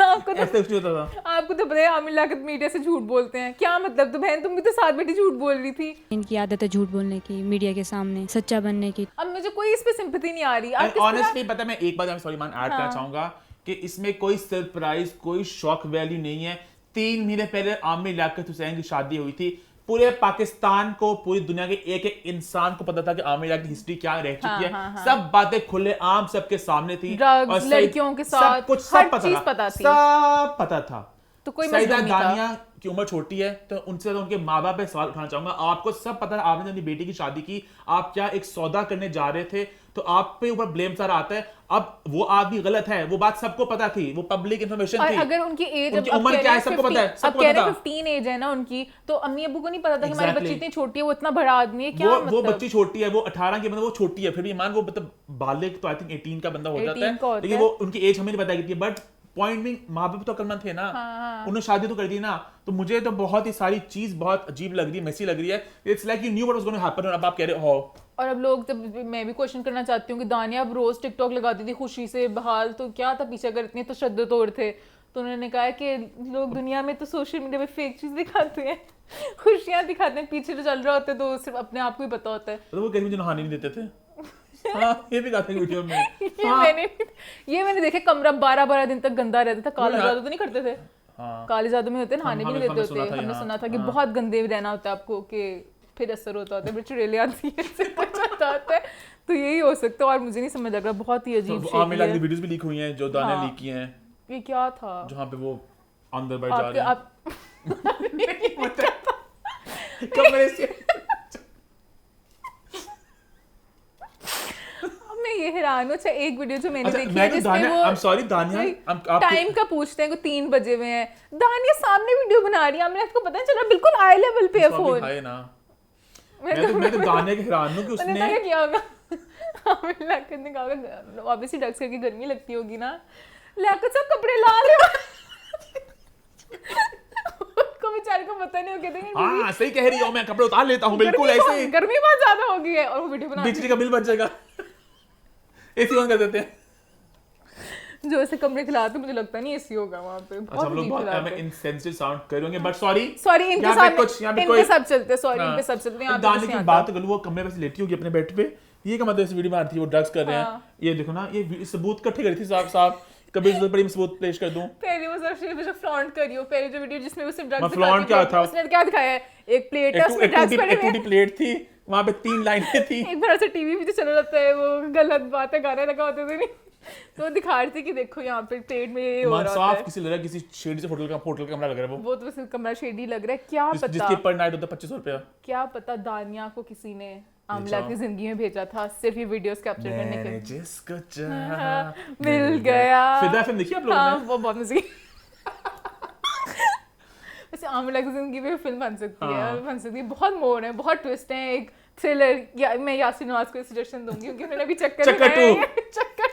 आपको तो ऐसे कुछ होता था। आपको तो पता है आमिर लियाकत मीडिया से झूठ बोलते हैं, क्या मतलब? तो बहन तुम भी तो साथ बैठी झूठ बोल रही थी। इनकी आदत है झूठ बोलने की, मीडिया के सामने सच्चा बनने की। अब मुझे कोई इस पे सिंपैथी नहीं आ रही। ऑनेस्टली पता है मैं एक बात सॉरी मान ऐड करना चाहूंगा कि इसमें कोई सरप्राइज कोई शॉक वैल्यू नहीं है। 3 महीने पहले आमिर लियाकत हुसैन की शादी हुई थी। पूरे पाकिस्तान को, पूरी दुनिया के एक एक इंसान को पता था कि आमिर लियाकत की हिस्ट्री क्या रह चुकी है। सब बातें खुले आम सबके सामने थी, ड्रग्स, लड़कियों के साथ सब कुछ हर चीज पता थी, सब पता था। तो कोई सईदा दानिया की उम्र छोटी है तो उनसे तो उनके माँ बाप पे सवाल उठाना चाहूंगा। आपको सब पता है, आपने अपनी बेटी की शादी की, आप क्या एक सौदा करने जा रहे थे तो आप पे ऊपर ब्लेम सारा आता है। अब वो आदमी गलत है, वो बात सबको पता थी, वो पब्लिक इंफॉर्मेशन थी। अगर उनकी एज उनकी उम्र क्या है सबको पता है, सबको पता है। 15 एज है ना उनकी, तो अम्मी अब्बू को नहीं पता था कि हमारी बच्ची इतनी छोटी है, वो इतना बड़ा आदमी है, क्या मतलब? वो बच्ची छोटी है, वो 18 की, मतलब वो छोटी है, फिर भी मान वो मतलब बालिग तो आई थिंक 18 का बंदा हो जाता है, लेकिन वो उनकी एज हमें नहीं पता थी। बट पॉइंट भी माँ बाप तो अकलमंद थे ना, उन्होंने शादी तो कर दी ना। तो मुझे तो बहुत ही सारी चीज बहुत अजीब लग रही है, मेसी लग रही है। It's like you knew what was going to happen और अब आप कह रहे हो। और अब लोग, जब मैं भी क्वेश्चन करना चाहती हूँ कि दानिया अब रोज टिकटॉक लगाती थी खुशी से बहाल, तो क्या था पीछे अगर इतने तशद्दुद और थे? तो उन्होंने कहा कि लोग दुनिया में तो सोशल मीडिया पे फेक चीज दिखाते हैं, खुशियां दिखाते हैं, पीछे जो चल रहा होता है तो सिर्फ अपने आप को ही पता होता है। तो वो कहीं मुझे नहाने नहीं देते थे। हाँ, ये भी कहा था वीडियो में। ये मैंने देखे कमरा 12-12 दिन तक गंदा रहता था। काले जादू तो नहीं करते थे? काले जादू में होते नहाने भी नहीं देते होते। हमने सुना था कि बहुत गंदे रहना होता है आपको, कि फिर असर होता है, फिर चुड़ैलें आती है, होता है। तो यही हो सकता है और मुझे नहीं समझ लग रहा, बहुत ही अजीब शेक है। वीडियोस भी लीक हुई हैं जो दानिया लीक की हैं। ये क्या था जहाँ पे वो अंदर बैठ जा रहे हैं। मैं ये हैरान हूँ। अच्छा एक वीडियो जो मैंने देखी है जिसमें वो I'm sorry, दानिया टाइम का पूछते हैं, को 3 बजे में है, दानिया सामने वीडियो बना रही है, हमें आपको पता है चला बिल्कुल आई लेवल पे है फोन। मैं तो दानिया के हैरान हूँ कि उसने क्या होगा। आमिर लियाकत ने कहा ऑब्वियसली ड्रग्स करके गर्मी लगती होगी ना, लियाकत सब कपड़े ला रहे को बेचारे को पता नहीं, वो कहते हैं हाँ सही कह रही हो, मैं कपड़े उतार लेता हूँ, बिल्कुल ऐसे गर्मी बहुत ज्यादा हो गई है और वो वीडियो बना, बिजली का बिल बच जाएगा, एसी ऑन कर देते हैं। जो ऐसे कमरे खिलाते मुझे लगता नहीं एसी होगा वहाँ पे। अच्छा हम लोग बहुत हमें इनसेंसिटिव साउंड करेंगे बट सॉरी इनके साथ कुछ यहाँ पे सब चलते हैं, सॉरी इन पे सब चलते हैं। दाने की बात करूँ, वो कमरे में लेटी होगी अपने बेड पे, ये क्या मतलब इस वीडियो में आती है वो ड्रग्स कर रहे हैं, ये देखो ना, ये सबूत इकट्ठे करी थी साहब कभी जरूरत पड़ी सबूत पेश कर दूं। पहले वो सब जो फ्लॉन्ट करियो, पहले जो वीडियो जिसमें वो सिर्फ ड्रग्स फ्लॉन्ट क्या था, उसने क्या दिखाया है, एक प्लेट है उसमें ड्रग्स पड़े हुए हैं, प्लेट थी वहां पे 3 लाइनें थी। एक बार ऐसे टीवी भी तो चल रहा है, वो गलत बात है, गाने लगा होते थे नहीं, तो दिखा रही थी कि देखो यहाँ पे प्लेट में ये हो रहा है। किसी लग रहा है किसी शेडी से होटल कमरा लग रहा है वो तो सिर्फ कमरा शेडी लग रहा है, क्या पता जिसके पर नाइट होता है 2500 रुपया, क्या पता दानिया को किसी ने आमला की जिंदगी में भेजा था सिर्फ ये वीडियोस कैप्चर करने के लिए। जिसको चाहा मिल गया। फिदा फिल्म देखी आप लोगों ने? हाँ, वो बहुत मजे की। वैसे आमला की जिंदगी में फिल्म बन सकती है, बहुत मोड़ है, बहुत ट्विस्ट है, एक थ्रिलर। या मैं यासिन नवाज को सजेशन दूंगी क्योंकि उन्होंने अभी चक्कर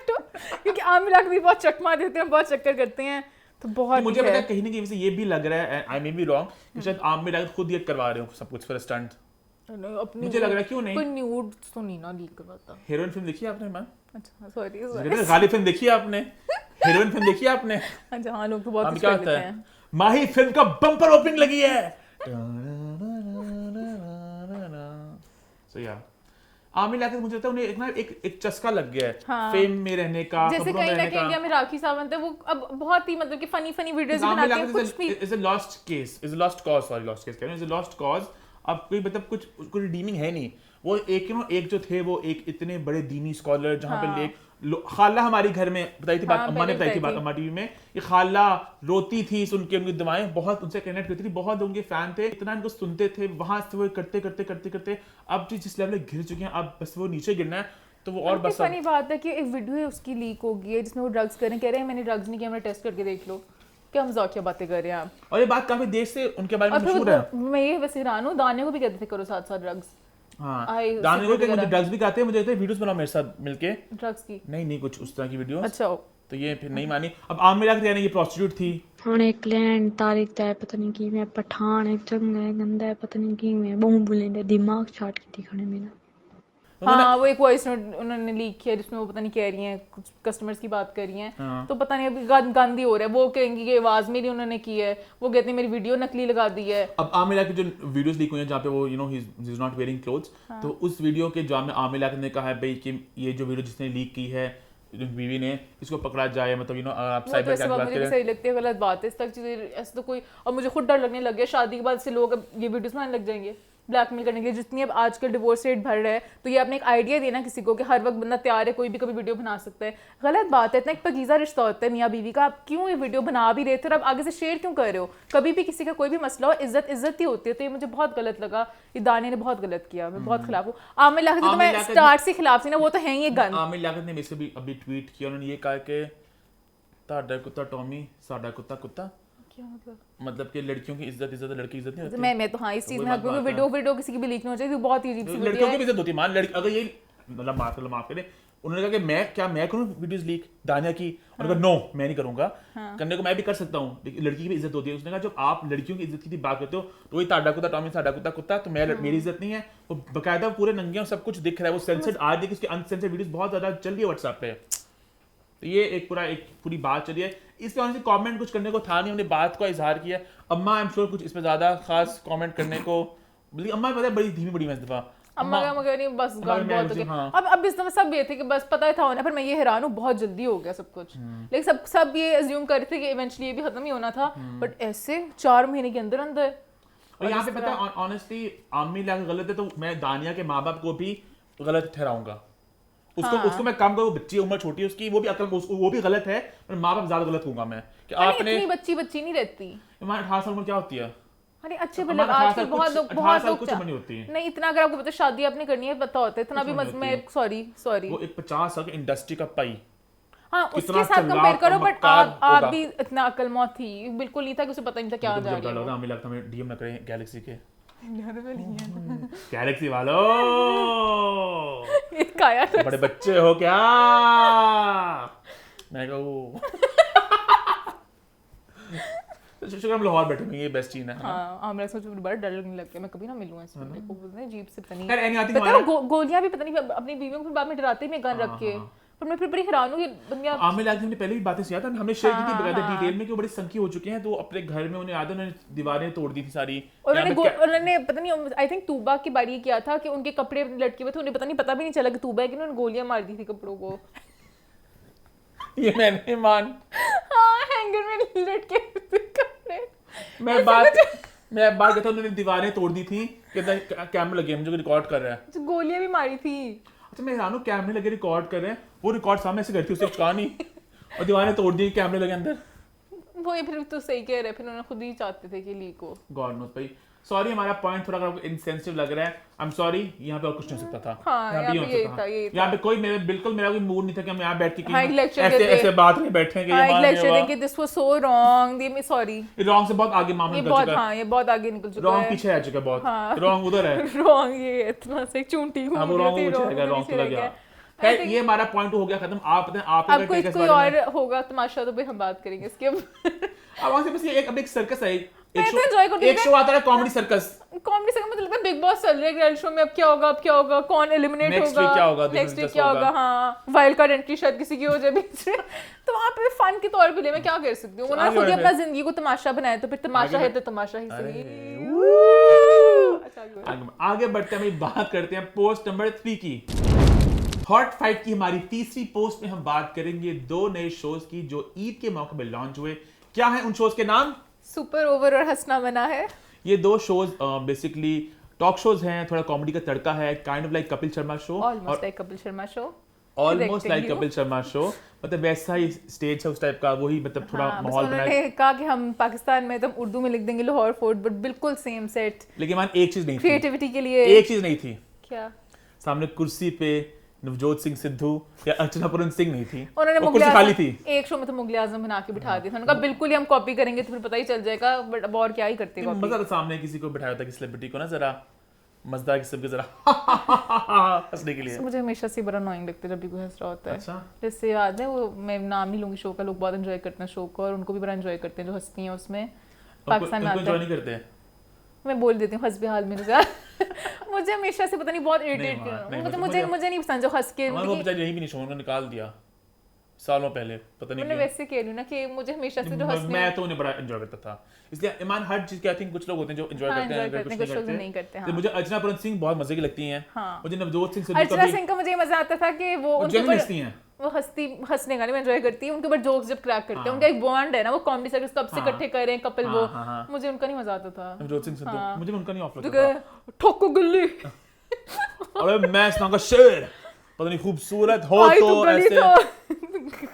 टू क्योंकि आमिला को भी बहुत चकमा देते हैं, बहुत चक्कर करते हैं, तो बहुत मुझे पता है कहीं ना कहीं वैसे ये भी लग रहा है, आई मे बी रॉन्ग, कि शायद आमिला खुद ये करवा रहे हो सब कुछ फॉर स्टंट। मुझे लग रहा है क्यों नहीं, कोई न्यूड तो नहीं ना लीक करवाता। हीरोइन फिल्म देखी आपने मैम? अच्छा सॉरी गाली फिल्म देखी आपने? हीरोइन फिल्म देखी आपने? अच्छा हाँ, लोग तो बहुत क्या होता है, माही फिल्म का बम्पर ओपनिंग लगी है। सो या आमिर लाके मुझे लगता है उन्हें एक चस्का लग गया है फेम में रहने का, जैसे कहीं ना कहीं इंडिया में राखी सावंत है, वो अब बहुत ही मतलब कि फनी वीडियोस बनाते हैं, कुछ भी is a lost case, is a lost cause, sorry lost case कह रहा हूं, इज अ लॉस्ट कॉज। अब कोई मतलब कुछ रिडीमिंग है नहीं। वो एक जो थे वो एक इतने बड़े दीनी स्कॉलर, जहाँ पे खाला हमारी घर में बताई थी बात, अम्मा ने बताई थी बात अम्मा टीवी में, ये खाला रोती थी सुन के उनकी दुआएं, बहुत उनसे कनेक्ट करती थी, बहुत उनके फैन थे, इतना इनको सुनते थे, वहां से वो करते अब जिस लेवल में गिर चुके हैं, अब बस वो नीचे गिरना है, तो वो और बस। फनी बात है कि एक वीडियो है उसकी लीक हो गई है जिसमें वो ड्रग्स कर रहे हैं, मैंने ड्रग्स नहीं किया, मैंने टेस्ट करके देख लो। क्या मजाकिया बातें कर रहे हैं आप, और ये बात काफी देर से उनके बारे में मशहूर है। मैं ये वैसे हैरान हूं, दाने को भी कहते थे करो साथ साथ ड्रग्स। हाँ, दाने को मुझे ड्रग्स भी खाते हैं, मुझे कहते हैं वीडियोस बनाओ मेरे साथ मिलके ड्रग्स की, नहीं कुछ उस तरह की वीडियोस। अच्छा तो ये फिर नहीं मानी। अब आमिर कहते हैं ये प्रोस्टिट्यूट थी, ਹੁਣ ਇੱਕ ਲੈਣ ਤਾਰੀਖ ਹੈ ਪਤਾ ਨਹੀਂ ਕੀ ਮੈਂ ਪਠਾਨ ਇੱਕ ਚੰਗਾ ਹੈ ਗੰਦਾ है पता नहीं की मैं बहु बुलेंदे दिमाग छाट के दिखाने में ना। हाँ, वो एक वॉइस नोट उन्होंने लीक किया जिसमें वो पता नहीं कह रही हैं, कुछ कस्टमर्स की बात कर रही हैं, तो पता नहीं अभी गंदी हो रहा है, वो कहेंगी कि आवाज मेरी उन्होंने की है, वो कहते हैं मेरी वीडियो नकली लगा दी है। अब आमिर की जो वीडियोस लीक हुई हैं जहाँ पे वो he is not wearing clothes, तो उस वीडियो के जवाब में आमिर ने कहा है भाई कि ये जो वीडियो जिसने लीक की है बीवी ने, इसको पकड़ा जाए, मतलब आप साइबर क्राइम की बात करें, सही लगती है, गलत बात है, इस तक चीजें ऐसे तो कोई, और मुझे खुद डर लगने लग गया शादी के बाद से लोग अब ये वीडियोस बनाने लग जाएंगे ब्लैकमेल करने के लिए, जितनी अब आजकल डिवोर्स रेट बढ़ रहा है, तो ये आपने एक आइडिया देना किसी को कि हर वक्त बंदा तैयार है, कोई भी कभी वीडियो बना सकता है, गलत बात है। इतना एक पकीज़ा रिश्ता होता है मियाँ बीवी का, आप क्यों ये वीडियो बना भी रहे थे और आप आगे से शेयर क्यों कर रहे हो? कभी भी किसी का कोई भी मसला हो, इज्जत ही होती है, तो ये मुझे बहुत गलत लगा, ये दाने ने बहुत गलत किया, मैं बहुत खिलाफ हूँ। आमिर लियाकत तो मैं स्टार्ट से खिलाफ थी ना, वो तो है ही गन। आमिर लियाकत ने मेरे भी अभी ट्वीट किया, उन्होंने ये कहा कि ताड़ा कुत्ता टॉमी साडा कुत्ता, क्या मतलब कि लड़कियों की इज्जत लड़की की इज्जत नहीं होती। मैं तो हाँ इस चीज में वीडियो किसी की भी लीक नहीं हो चाहिए, बहुत ही अजीब सी लड़कियों की भी इज्जत होती है। मान लड़की अगर ये मतलब माफ करें, उन्होंने कहा कि मैं करूं वीडियोस लीक दानिया की, और कहा नो मैं नहीं करूंगा, करने को मैं भी कर सकता हूं, लेकिन लड़की की भी इज्जत होती है। उसने कहा जब आप लड़कियों की इज्जत की बात करते हो तो वही ताड़ा कुत्ता टॉमी साडा कुत्ता, तो मेरी इज्जत नहीं है। वो बकायदा पूरे नंगे और सब कुछ दिख रहा है, वो सेंसर्ड आ रही है, उसकी अनसेंसर्ड वीडियोस बहुत ज्यादा चल रही है व्हाट्सएप पे, तो ये एक पूरी बात चली है। इस पे कमेंट कुछ करने को था नहीं, उन्होंने बात का इजहार किया। अम्मा आई एम श्योर कुछ इस पे ज्यादा खास कमेंट करने को, बल्कि अम्मा पता है बड़ी धीमी बड़ी दफा अम्मा का मगर नहीं, बस गान बहुत हो गया। अब इस दफा सब ये थे कि बस पता ही था होना, पर मैं ये हैरान हूँ बहुत जल्दी हो गया सब कुछ, लेकिन सब ये अज्यूम कर रहे थे कि इवेंचुअली ये भी खत्म ही होना था, बट ऐसे 4 महीने के अंदर और यहाँ पे पता है ऑनेस्टली आमिर लियाकत गलत है तो मैं दानिया के माँ बाप को भी गलत ठहराऊंगा। उसको मैं काम करूँ, बच्ची उम्र छोटी है उसकी, वो भी अकल वो भी गलत है, पर माँ बाप ज्यादा गलत होगा मैं कि आपने इतनी बच्ची नहीं रहती। 18 साल उम्र क्या होती है? अरे अच्छे भले आजकल बहुत लोग कुछ नहीं होती है। नहीं इतना अगर आपको पता शादी आपने करनी है पता होता है इतना भी मैं सॉरी वो एक 50 साल की इंडस्ट्री का पाई, हाँ उसके साथ कंपेयर करो, बट आप भी इतना अकलमौत थी बिल्कुल नहीं था कि उसे पता नहीं था क्या जा रही है। हमें लगता है डीएम ना करें गैलेक्सी के गैलेक्सी वालों, बड़े बच्चे हो क्या? मैं कहूँ शुक्र हम लाहौर बैठे हैं, ये बेस्ट चीज है। हाँ हमरा सोच बड़ा डर लगने लग गया, मैं कभी ना मिलूं ऐसे मेरे को बोलते हैं अजीब से पता खैर नहीं, एनी आती पता है गोलियां भी पता नहीं अपनी बीवियों को बाद में डराते हैं गन रख के, और मैं फिर बड़ी हैरान हूँ कि बंदियाँ आमिर लाल की हमने पहले भी बातें किया था, हमने शेयर की थी बकायदा डिटेल में कि वो बड़े संकी हो चुके हैं, तो अपने घर में उन्हें याद है उन्होंने दीवारें तोड़ दी थी सारी। उन्होंने पता नहीं, आई थिंक तूबा की बारी किया था कि उनके कपड़े लटके हुए थे, उन्हें पता भी नहीं चला कि तूबा है कि उन्होंने गोलियां मार दी थी कपड़ों को। ये मैंने मान हाँ, हैंगर में लटके हुए थे कपड़े। मैं बात कहता हूँ, उन्होंने दीवारें तोड़ दी थी, कहता कैमरा लगे मुझे रिकॉर्ड कर रहा है, गोलियां भी मारी थी। अच्छा मैं हैरान हूँ, कैमरे लगे रिकॉर्ड कर रहे हैं, वो रिकॉर्ड सामने ऐसे करती उसे चुका नहीं, और दीवारें तोड़ दी कैमरे लगे अंदर। वो ये फिर तो सही कह रहे, फिर उन्होंने खुद ही चाहते थे कि लीक हो। गॉड नोस भाई, सॉरी हमारा पॉइंट थोड़ा आपको इनसेंसिटिव लग रहा है, आई एम सॉरी, यहाँ पे और कुछ नहीं हो सकता था। हाँ, यहाँ पे यहाँ पे यही था, यही था। यहाँ पे कोई मेरा कोई मूड नहीं था कि हम यहाँ बैठ के हाँ, एक लेक्चर ऐसे देते। ऐसे बात में बैठेंगे, हाँ, एक लेक्चर देंगे, this was so wrong, sorry. Wrong से बहुत आगे मामला ये निकल बहुत, चुका है। हाँ, ये बहुत आगे निकल चुका है। रॉन्ग पीछे आ चुका है बहुत, हाँ। रॉन्ग उधर है, रॉन्ग ये इतना से चूंटी हाँ वो रॉन्ग ऊपर चला गया, रॉन्ग चला गया। खैर ये हमारा पॉइंट हो गया खत्म। आप बताएं, आप अब कोई और होगा तमाशा तो फिर हम बात करेंगे इसके। अब वहां से बस ये अब एक सर्कस है, मैं तो enjoy करती एक हूँ। शो आता है कॉमेडी सर्कस, कॉमेडी से मतलब लगता है बिग बॉस चल रहा है रियल शो में, अब क्या होगा, कौन एलिमिनेट Next होगा, week क्या होगा, नेक्स्ट वीक दिलचस्प क्या होगा, होगा। हाँ वाइल्ड कार्ड एंट्री शायद किसी की हो जाए बीच में। तो वहाँ पे फन के तौर पे ले मैं क्या कर सकती हूँ, उन्होंने खुद ही अपना जिंदगी को तमाशा बनाया, तो फिर तमाशा है तो तमाशा ही सही। अच्छा, आगे बढ़ते हैं, बात करते हैं पोस्ट नंबर 3 की। हॉट 5 की हमारी तीसरी पोस्ट में हम बात करेंगे 2 नए शोज की जो ईद के मौके पर लॉन्च हुए। क्या है उन शोज के नाम? सुपर ओवर और हंसना मना है। ये 2 शोज बेसिकली टॉक शोज हैं, थोड़ा कॉमेडी का तड़का है, kind of like Kapil Sharma show, almost like Kapil Sharma show, almost like Kapil Sharma show, मतलब वैसा ही स्टेज है उस टाइप का, वही मतलब थोड़ा माहौल बनाया। उन्होंने कहा कि हम पाकिस्तान में तो उर्दू में लिख देंगे लाहौर फोर्ट, बट बिल्कुल सेम सेट। लेकिन मान एक चीज नहीं थी, क्रिएटिविटी के लिए एक चीज नहीं थी, क्या? सामने कुर्सी पे नवजोत सिंह सिद्धू या अर्चना पूरन सिंह नहीं थी, उन्होंने वो कुर्सी खाली थी। एक शो में तो मुगल आजम बना के बिठा दिया था, उन्होंने कहा बिल्कुल ही हम कॉपी करेंगे तो फिर पता ही चल जाएगा, बट अब और क्या ही करते कॉपी। मजा था, सामने किसी को बिठाया था, कि सेलिब्रिटी को ना जरा मजेदार किस्म के जरा हंसने के लिए। मुझे हमेशा से बड़ा अनोइंग लगता है जब भी कोई हंस रहा होता है। अच्छा, जैसे याद है वो, मैं नाम नहीं लूंगी शो का, लोग बहुत एंजॉय करते हैं शो को और उनको भी बड़ा एंजॉय करते हैं जो हंसती हैं उसमें, पाकिस्तान में उनको आता एंजॉय है। नहीं करते, मैं बोल देती हूँ हंस बेहाल में जरा। मुझे हमेशा से पता नहीं बहुत इरिटेट नहीं, कर, मतलब मुझे नहीं पसंद जो हंस के, हमारे वो बेचारी यही भी नहीं शो, उन्होंने निकाल दिया सालों पहले, पता नहीं मैंने क्यों। वैसे कह रही हूँ ना कि मुझे हमेशा से जो हंसने, मैं तो उन्हें बड़ा एंजॉय करता था, इसलिए ईमान हर चीज के आई थिंक कुछ लोग होते हैं जो एंजॉय हाँ, करते हैं, enjoy कुछ करते हैं, कुछ लोग नहीं नहीं करते, तो हाँ। मुझे अर्चना पूरन सिंह बहुत मजे की लगती हैं, हाँ। मुझे नवजोत सिंह सिद्धू अर्चना का सिंह का मुझे ये मजा आता था कि वो उनके जेन्युइन ऊपर हंसती हैं, वो हंसने का नहीं, मैं एंजॉय करती हूँ उनके ऊपर जोक्स जब क्रैक करते हैं, उनका एक बॉन्ड है ना, वो कॉमेडी सर्कस कब से हाँ। इकट्ठे कर रहे हैं कपल, हाँ, वो हाँ, हाँ। मुझे उनका नहीं मजा आता था। नवजोत सिंह सिद्धू हाँ। मुझे उनका नहीं ऑफ लगता था। ठोको गुल्ली, अरे मैं इस नाम का शेर, पता नहीं खूबसूरत हो आई तो गली ऐसे तो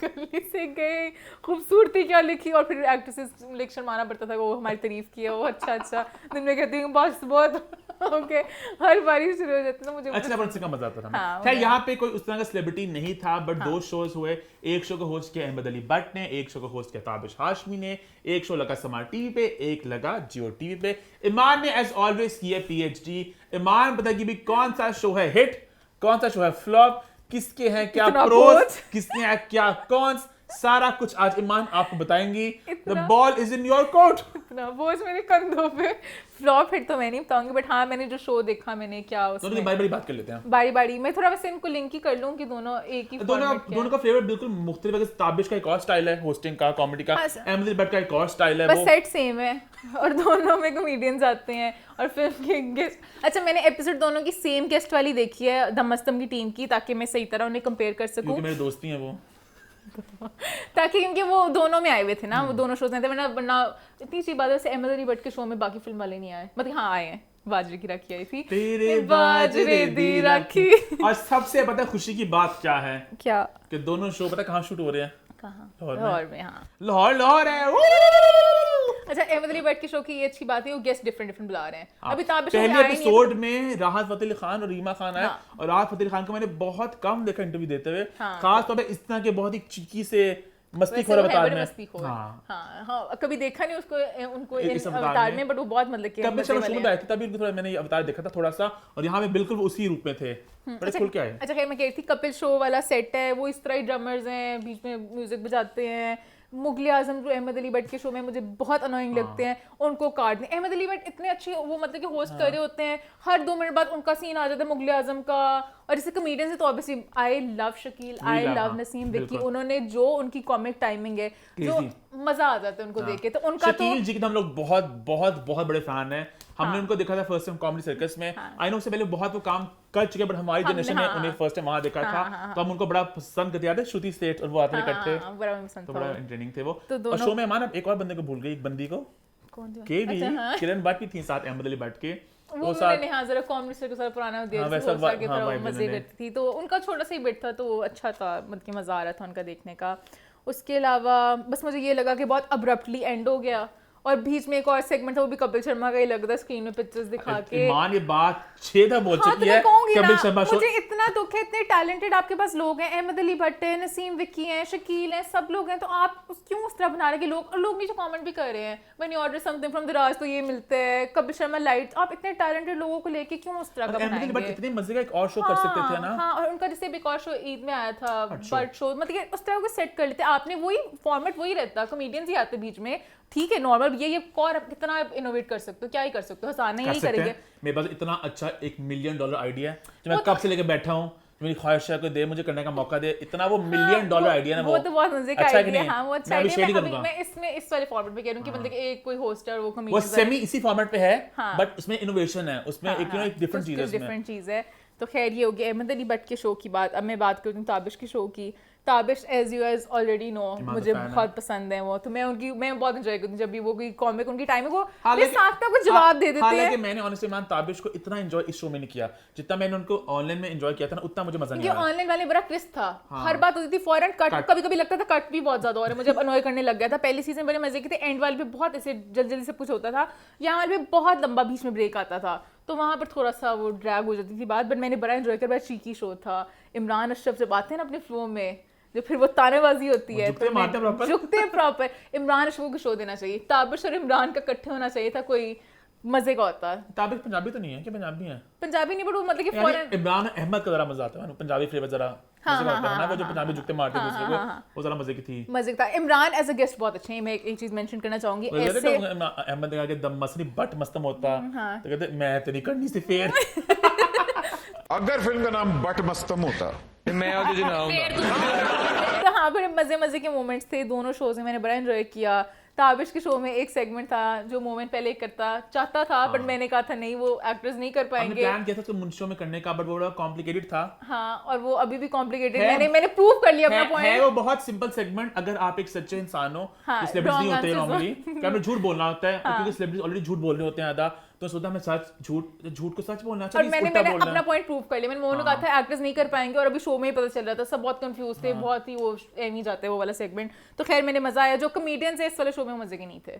गली से गए, खूबसूरती क्या लिखी, और फिर एक्ट्रेसेस लेक्चर मारना पड़ता था, वो हमारी तारीफ की है, वो अच्छा दिन में कहती हूँ बस बहुत ओके, हर बारी शुरू हो जाती है, मुझे अच्छा पर से का मजा आता था। हाँ, खैर मुझे- यहाँ पे कोई उस तरह का सेलिब्रिटी नहीं था, बट 2 शोज हुए। एक शो को होस्ट किया अहमद अली भट्ट ने, एक शो को होस्ट किया ताबिश हाशमी ने, एक शो लगा समार टीवी पे, एक लगा जियो टीवी पे। ईमान ने एज ऑलवेज किया PhD। ईमान बताएगी भी कौन सा शो है हिट, कौन सा शो है फ्लॉप, किसके हैं क्या इतना प्रोज, बोझ। किसके हैं क्या कॉन्स, सारा कुछ आज ईमान आपको बताएंगी। द इतना- ball is in your court. इतना बोझ मेरे कंधों पे। फ्लॉप हिट तो मैं नहीं बताऊंगी, बट हाँ मैंने जो शो देखा, मैंने क्या दोनों की उसमें बारी बारी बात कर लेते हैं। बारी बारी मैं थोड़ा वैसे इनको लिंक ही कर लूं कि दोनों एक ही फॉर्मेट के दोनों का फ्लेवर बिल्कुल मुख्तलिफ है। ताबिश का एक और स्टाइल है होस्टिंग का, कॉमेडी का, हाँ, अहमद अली भट्ट का एक और स्टाइल है, बस वो सेट सेम है और दोनों में कॉमेडियंस आते हैं और फिल्म के गेस्ट। अच्छा, मैंने एपिसोड दोनों की सेम गेस्ट वाली देखी है धम्मस्तम की टीम की, ताकि मैं सही तरह उन्हें कंपेयर कर सकूं, क्योंकि मेरे दोस्ती हैं वो। ताकि क्योंकि वो दोनों में आए हुए थे ना, वो दोनों शोज में थे, वरना इतनी सी बात है से अहमद अली भट्ट के शो में बाकी फिल्म वाले नहीं आए, मतलब हाँ आए हैं, बाजरे की राखी आई थी, तेरे बाजरे दी राखी। और सबसे पता है खुशी की बात क्या है, क्या कि दोनों शो पता है कहाँ शूट हो रहे हैं? कहाँ? लाहौर में। लाहौर में, हाँ। लाहौर है। अच्छा, अहमद अली भट्ट के शो की ये अच्छी बात है, वो गेस्ट डिफरेंट बुला रहे हैं। अभी ताबिश में पहले आए नहीं है, एपिसोड में राहत फतेह अली खान और रीमा खान आए, हाँ। और राहत फतेह अली खान को मैंने बहुत कम देखा इंटरव्यू देते हुए, हाँ। खास तौर पे इस तरह के बहुत ही चीकी से मस्ती वैसे खोरा वो है अवतार बड़े में। मस्तीखोर। हाँ। हाँ, हाँ, कभी देखा नहीं उसको उनको इस इन अवतार अवतार में। में, बट वो बहुत मतलब कि तब मैं मजे शो वाले में हैं। आए थे, तभी उनको थोड़ा मैंने ये अवतार देखा था थोड़ा सा, और यहाँ पे बिल्कुल उसी रूप में थे, बड़े खुल के आए। अच्छा, खैर मैं कह रही थी कपिल शो वाला सेट है, वो इस तरह ही ड्रमर्स हैं, बीच में म्यूजिक बजाते हैं। मुगल आजम जो अहमद अली भट्ट के शो में मुझे बहुत अनोइंग लगते हैं, उनको काट दें। अहमद अली भट्ट इतने अच्छे वो मतलब कि होस्ट कर रहे होते हैं, हर 2 मिनट बाद उनका सीन आ जाता है मुगल आजम का, और जैसे कॉमेडियंस है तो obviously I love Shakeel, I love Naseem Vicky, उन्होंने जो उनकी कॉमिक टाइमिंग है जो मजा आ जाता है उनको देख के। तो उनका शकील जी के हम लोग बहुत बहुत बहुत बड़े फैन हैं। हमने उनको देखा था फर्स्ट टाइम कॉमेडी सर्कस में। आई नो उससे पहले बहुत वो काम कर चुके हैं, बट हमारी जनरेशन ने उन्हें फर्स्ट टाइम वहां देखा था, तो हम उनको बड़ा पसंद करते। याद है श्रुति सेठ और वो आते इकट्ठे, तो बड़ा एंटरटेनिंग थे वो। और शो में हमारा एक और बंदे को भूल गई, एक बंदी को, केवी किरण भट्ट भी थी साथ, अहमद अली भट्ट के, वो मैंने हाँ जरा कॉमेडी से सारा पुराना मजे करती थी, तो उनका छोटा सा ही बिट था, तो अच्छा था, मतलब मजा आ रहा था उनका देखने का। उसके अलावा बस मुझे ये लगा कि बहुत अब्रप्टली एंड हो गया, और बीच में एक और सेगमेंट था, वो भी कपिल शर्मा का ही लग रहा है, स्क्रीन में पिक्चर्स दिखा के। ईमान ये बात 6 दफा बोल चुकी है कपिल शर्मा शो। मुझे इतना दुख है, इतने टैलेंटेड आपके पास लोग हैं, अहमद अली भट्ट है, नसीम विक्की हैं, शकील हैं, सब लोग हैं, तो आप क्यों उस तरह बना रहे हैं कि लोग नीचे कमेंट भी कर रहे हैं, when you order something from दराज तो ये मिलता है, कपिल शर्मा लाइट्स, आप इतने टैलेंटेड लोगों को लेके क्यों उस तरह का बनाएंगे? अहमद अली भट्ट इतने मजे का एक और शो कर सकते थे ना। हां, और उनका जैसे एक और शो ईद में आया था, बट शो मतलब उस तरह को सेट कर लेते। आपने वही फॉर्मेट वही रहता, कॉमेडियंस ही आते बीच में, ठीक है नॉर्मल, ये और कितना आप इनोवेट कर सकते हो, क्या ही कर सकते हो, हंसाना ही करेंगे। मेरे पास इतना अच्छा $1 मिलियन आइडिया है जो मैं कब से लेके बैठा हूँ, मेरी ख्वाहिश है कोई दे, मुझे करने का मौका दे, इतना वो $1 मिलियन आइडिया ना, वो तो बहुत मजे का आइडिया है। हां वो अच्छा आइडिया है। मैं इसमें इस वाले फॉर्मेट पे कह रहा हूं कि मतलब एक कोई होस्ट है, वो कॉमेडियन, वो सेमी इसी फॉर्मेट पे है, बट उसमें इनोवेशन है, उसमें एक डिफरेंट चीज है, डिफरेंट चीज है। तो खैर ये हो गया अहमद अली भट्ट के शो की बात। अब मैं बात करती हूँ ताबिश के शो की। Tabish as you as already know मुझे बहुत पसंद है वो, तो मैं बहुत एंजॉय करती हूँ जब भी वो कोई कॉमिक उनकी टाइम है, वो साथ में कुछ जवाब दे देते हैं। हालांकि मैंने ऑनेस्टली मान ताबिश को इतना एंजॉय इस शो में नहीं किया जितना मैंने उनको ऑनलाइन में एंजॉय किया था ना, उतना मुझे मजा नहीं आया। ऑनलाइन वाले बड़ा ट्विस्ट था, हर बात होती थी फौरन कट, कभी-कभी लगता था कट भी बहुत ज्यादा हो रहा है, मुझे अनॉय करने लग गया था। पहली सीजन बड़े मजे के थे, एंड वाले पे बहुत ऐसे जल्दी सब कुछ होता था, यहाँ वाले पे बहुत लंबा बीच में ब्रेक आता था, तो वहाँ पर थोड़ा सा वो ड्रैग हो जाती थी बात। बट मैंने बड़ा एंजॉय किया, बड़ा चीकी शो था। इमरान अशरफ जब आते हैं ना अपने फ्लो में, जो फिर वो तानेबाजी होती है, झुकते प्रॉपर। इमरान अशरफ को शो देना चाहिए, ताबिश और इमरान का इकट्ठे होना चाहिए था, कोई मजे का होता है। ताबिश पंजाबी तो नहीं है, क्या पंजाबी है? पंजाबी नहीं, बट वो मतलब कि फौरन इमरान अहमद का जरा मजा आता है, पंजाबी फ्लेवर जरा मजे का होता है ना, वो जो पंजाबी झुकते मारते दूसरे को, वो जरा मजे की थी, मजे का। इमरान एज अ गेस्ट बहुत अच्छे हैं। मैं एक चीज मेंशन करना चाहूंगी, ऐसे अहमद ने कहा कि दम मसनी बट मस्तम होता, तो कहते मैं तेरी करनी से फेर। अगर फिल्म का नाम बट मस्तम होता मैं और तुझे ना आऊंगा। तो हाँ, बड़े मजे मजे के मोमेंट्स थे दोनों शोज में, मैंने बड़ा एंजॉय किया। ताबिश के शो में एक सेगमेंट था जो मोमेंट पहले करता चाहता था, बट मैंने कहा था नहीं, वो एक्टर्स नहीं कर पाएंगे। हमने प्लान किया था तो मुंशो में करने का, बट वो बड़ा कॉम्प्लिकेटेड था। हाँ, और वो अभी भी कॉम्प्लिकेटेड, मैंने प्रूव कर लिया अपना पॉइंट। है वो बहुत सिंपल सेगमेंट, अगर आप एक सच्चे इंसान हो, सेलिब्रिटी नहीं होते नॉर्मली, क्या हमें झूठ बोलना होता है, क्योंकि सेलिब्रिटी ऑलरेडी झूठ बोल रहे होते हैं आधा, तो सोचा मैं सच झूठ को सच बोलना चाहिए। और मैंने अपना पॉइंट प्रूव कर लिया। मैंने मोहन को कहा था एक्टर्स नहीं कर पाएंगे, और अभी शो में ही पता चल रहा था, सब बहुत कंफ्यूज थे, बहुत ही वो एम ही जाते हैं वो वाला सेगमेंट। तो खैर मैंने मजा आया। जो कॉमेडियंस है इस वाले शो में मजे के नहीं थे,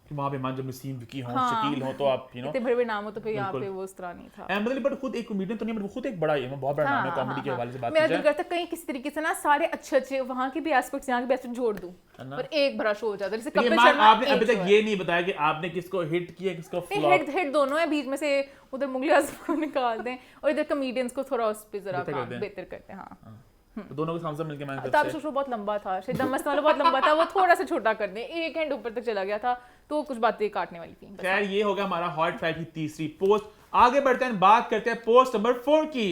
वहाँ पे मान जब नसीम विक्की हो, शकील हो, तो आप यू नो इतने बड़े नाम हो, तो फिर यहाँ पे वो उस तरह नहीं था। अहमद अली भट्ट खुद एक कॉमेडियन तो नहीं, बट वो खुद एक बड़ा है, बहुत बड़ा नाम है कॉमेडी के हवाले से बात मैं दिल करता कहीं किसी तरीके से ना सारे अच्छे वहाँ के भी एस्पेक्ट्स यहाँ के भी एस्पेक्ट जोड़ दूं, और एक बड़ा शो हो जाता है। जैसे कपिल शर्मा, आपने अभी तक ये नहीं बताया कि आपने किसको हिट किया, किसको फ्लॉप। हिट दोनों है, बीच में से उधर मुगले आजम को निकाल दें और इधर कॉमेडियंस को थोड़ा उस पे जरा बेहतर करते हैं। हाँ, तो दोनों को सामने मिलके मैंने तब शो बहुत लंबा था, शेदम मस्त वाला बहुत लंबा था, वो थोड़ा सा छोटा कर दें, एक हैंड ऊपर तक चला गया था, तो कुछ बातें काटने वाली थी। खैर ये होगा हमारा हॉट 5 की तीसरी पोस्ट। आगे बढ़ते हैं, बात करते हैं पोस्ट नंबर 4 की।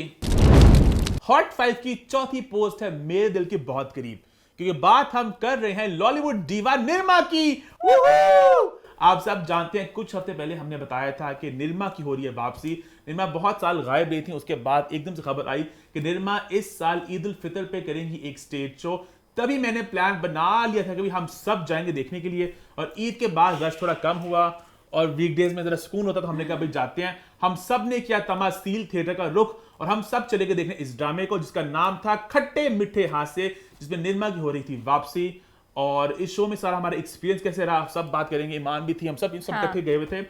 हॉट 5 की चौथी पोस्ट है मेरे दिल के बहुत करीब, क्योंकि बात हम कर रहे हैं लॉलीवुड डीवा निरमा की। आप सब जानते हैं कुछ हफ्ते पहले हमने बताया था कि निरमा की हो रही है वापसी। निरमा बहुत साल गायब रही थी, उसके बाद एकदम से खबर आई कि निरमा इस साल ईद उल फितर पे करेंगी एक स्टेज शो। तभी मैंने प्लान बना लिया था कि हम सब जाएंगे देखने के लिए, और ईद के बाद रश थोड़ा कम हुआ और वीकडेज में जरा सुकून होता, तो हमने कहा भाई जाते हैं। हम सब ने किया तमासील थिएटर का रुख और हम सब चले गए देखने इस ड्रामे को, जिसका नाम था खट्टे मीठे हासे, जिसमें निरमा की हो रही थी वापसी। और इस शो में सारा हमारा एक्सपीरियंस कैसे रहा सब बात करेंगे। ईमान भी थी, हम सब इकट्ठे गए हुए थे।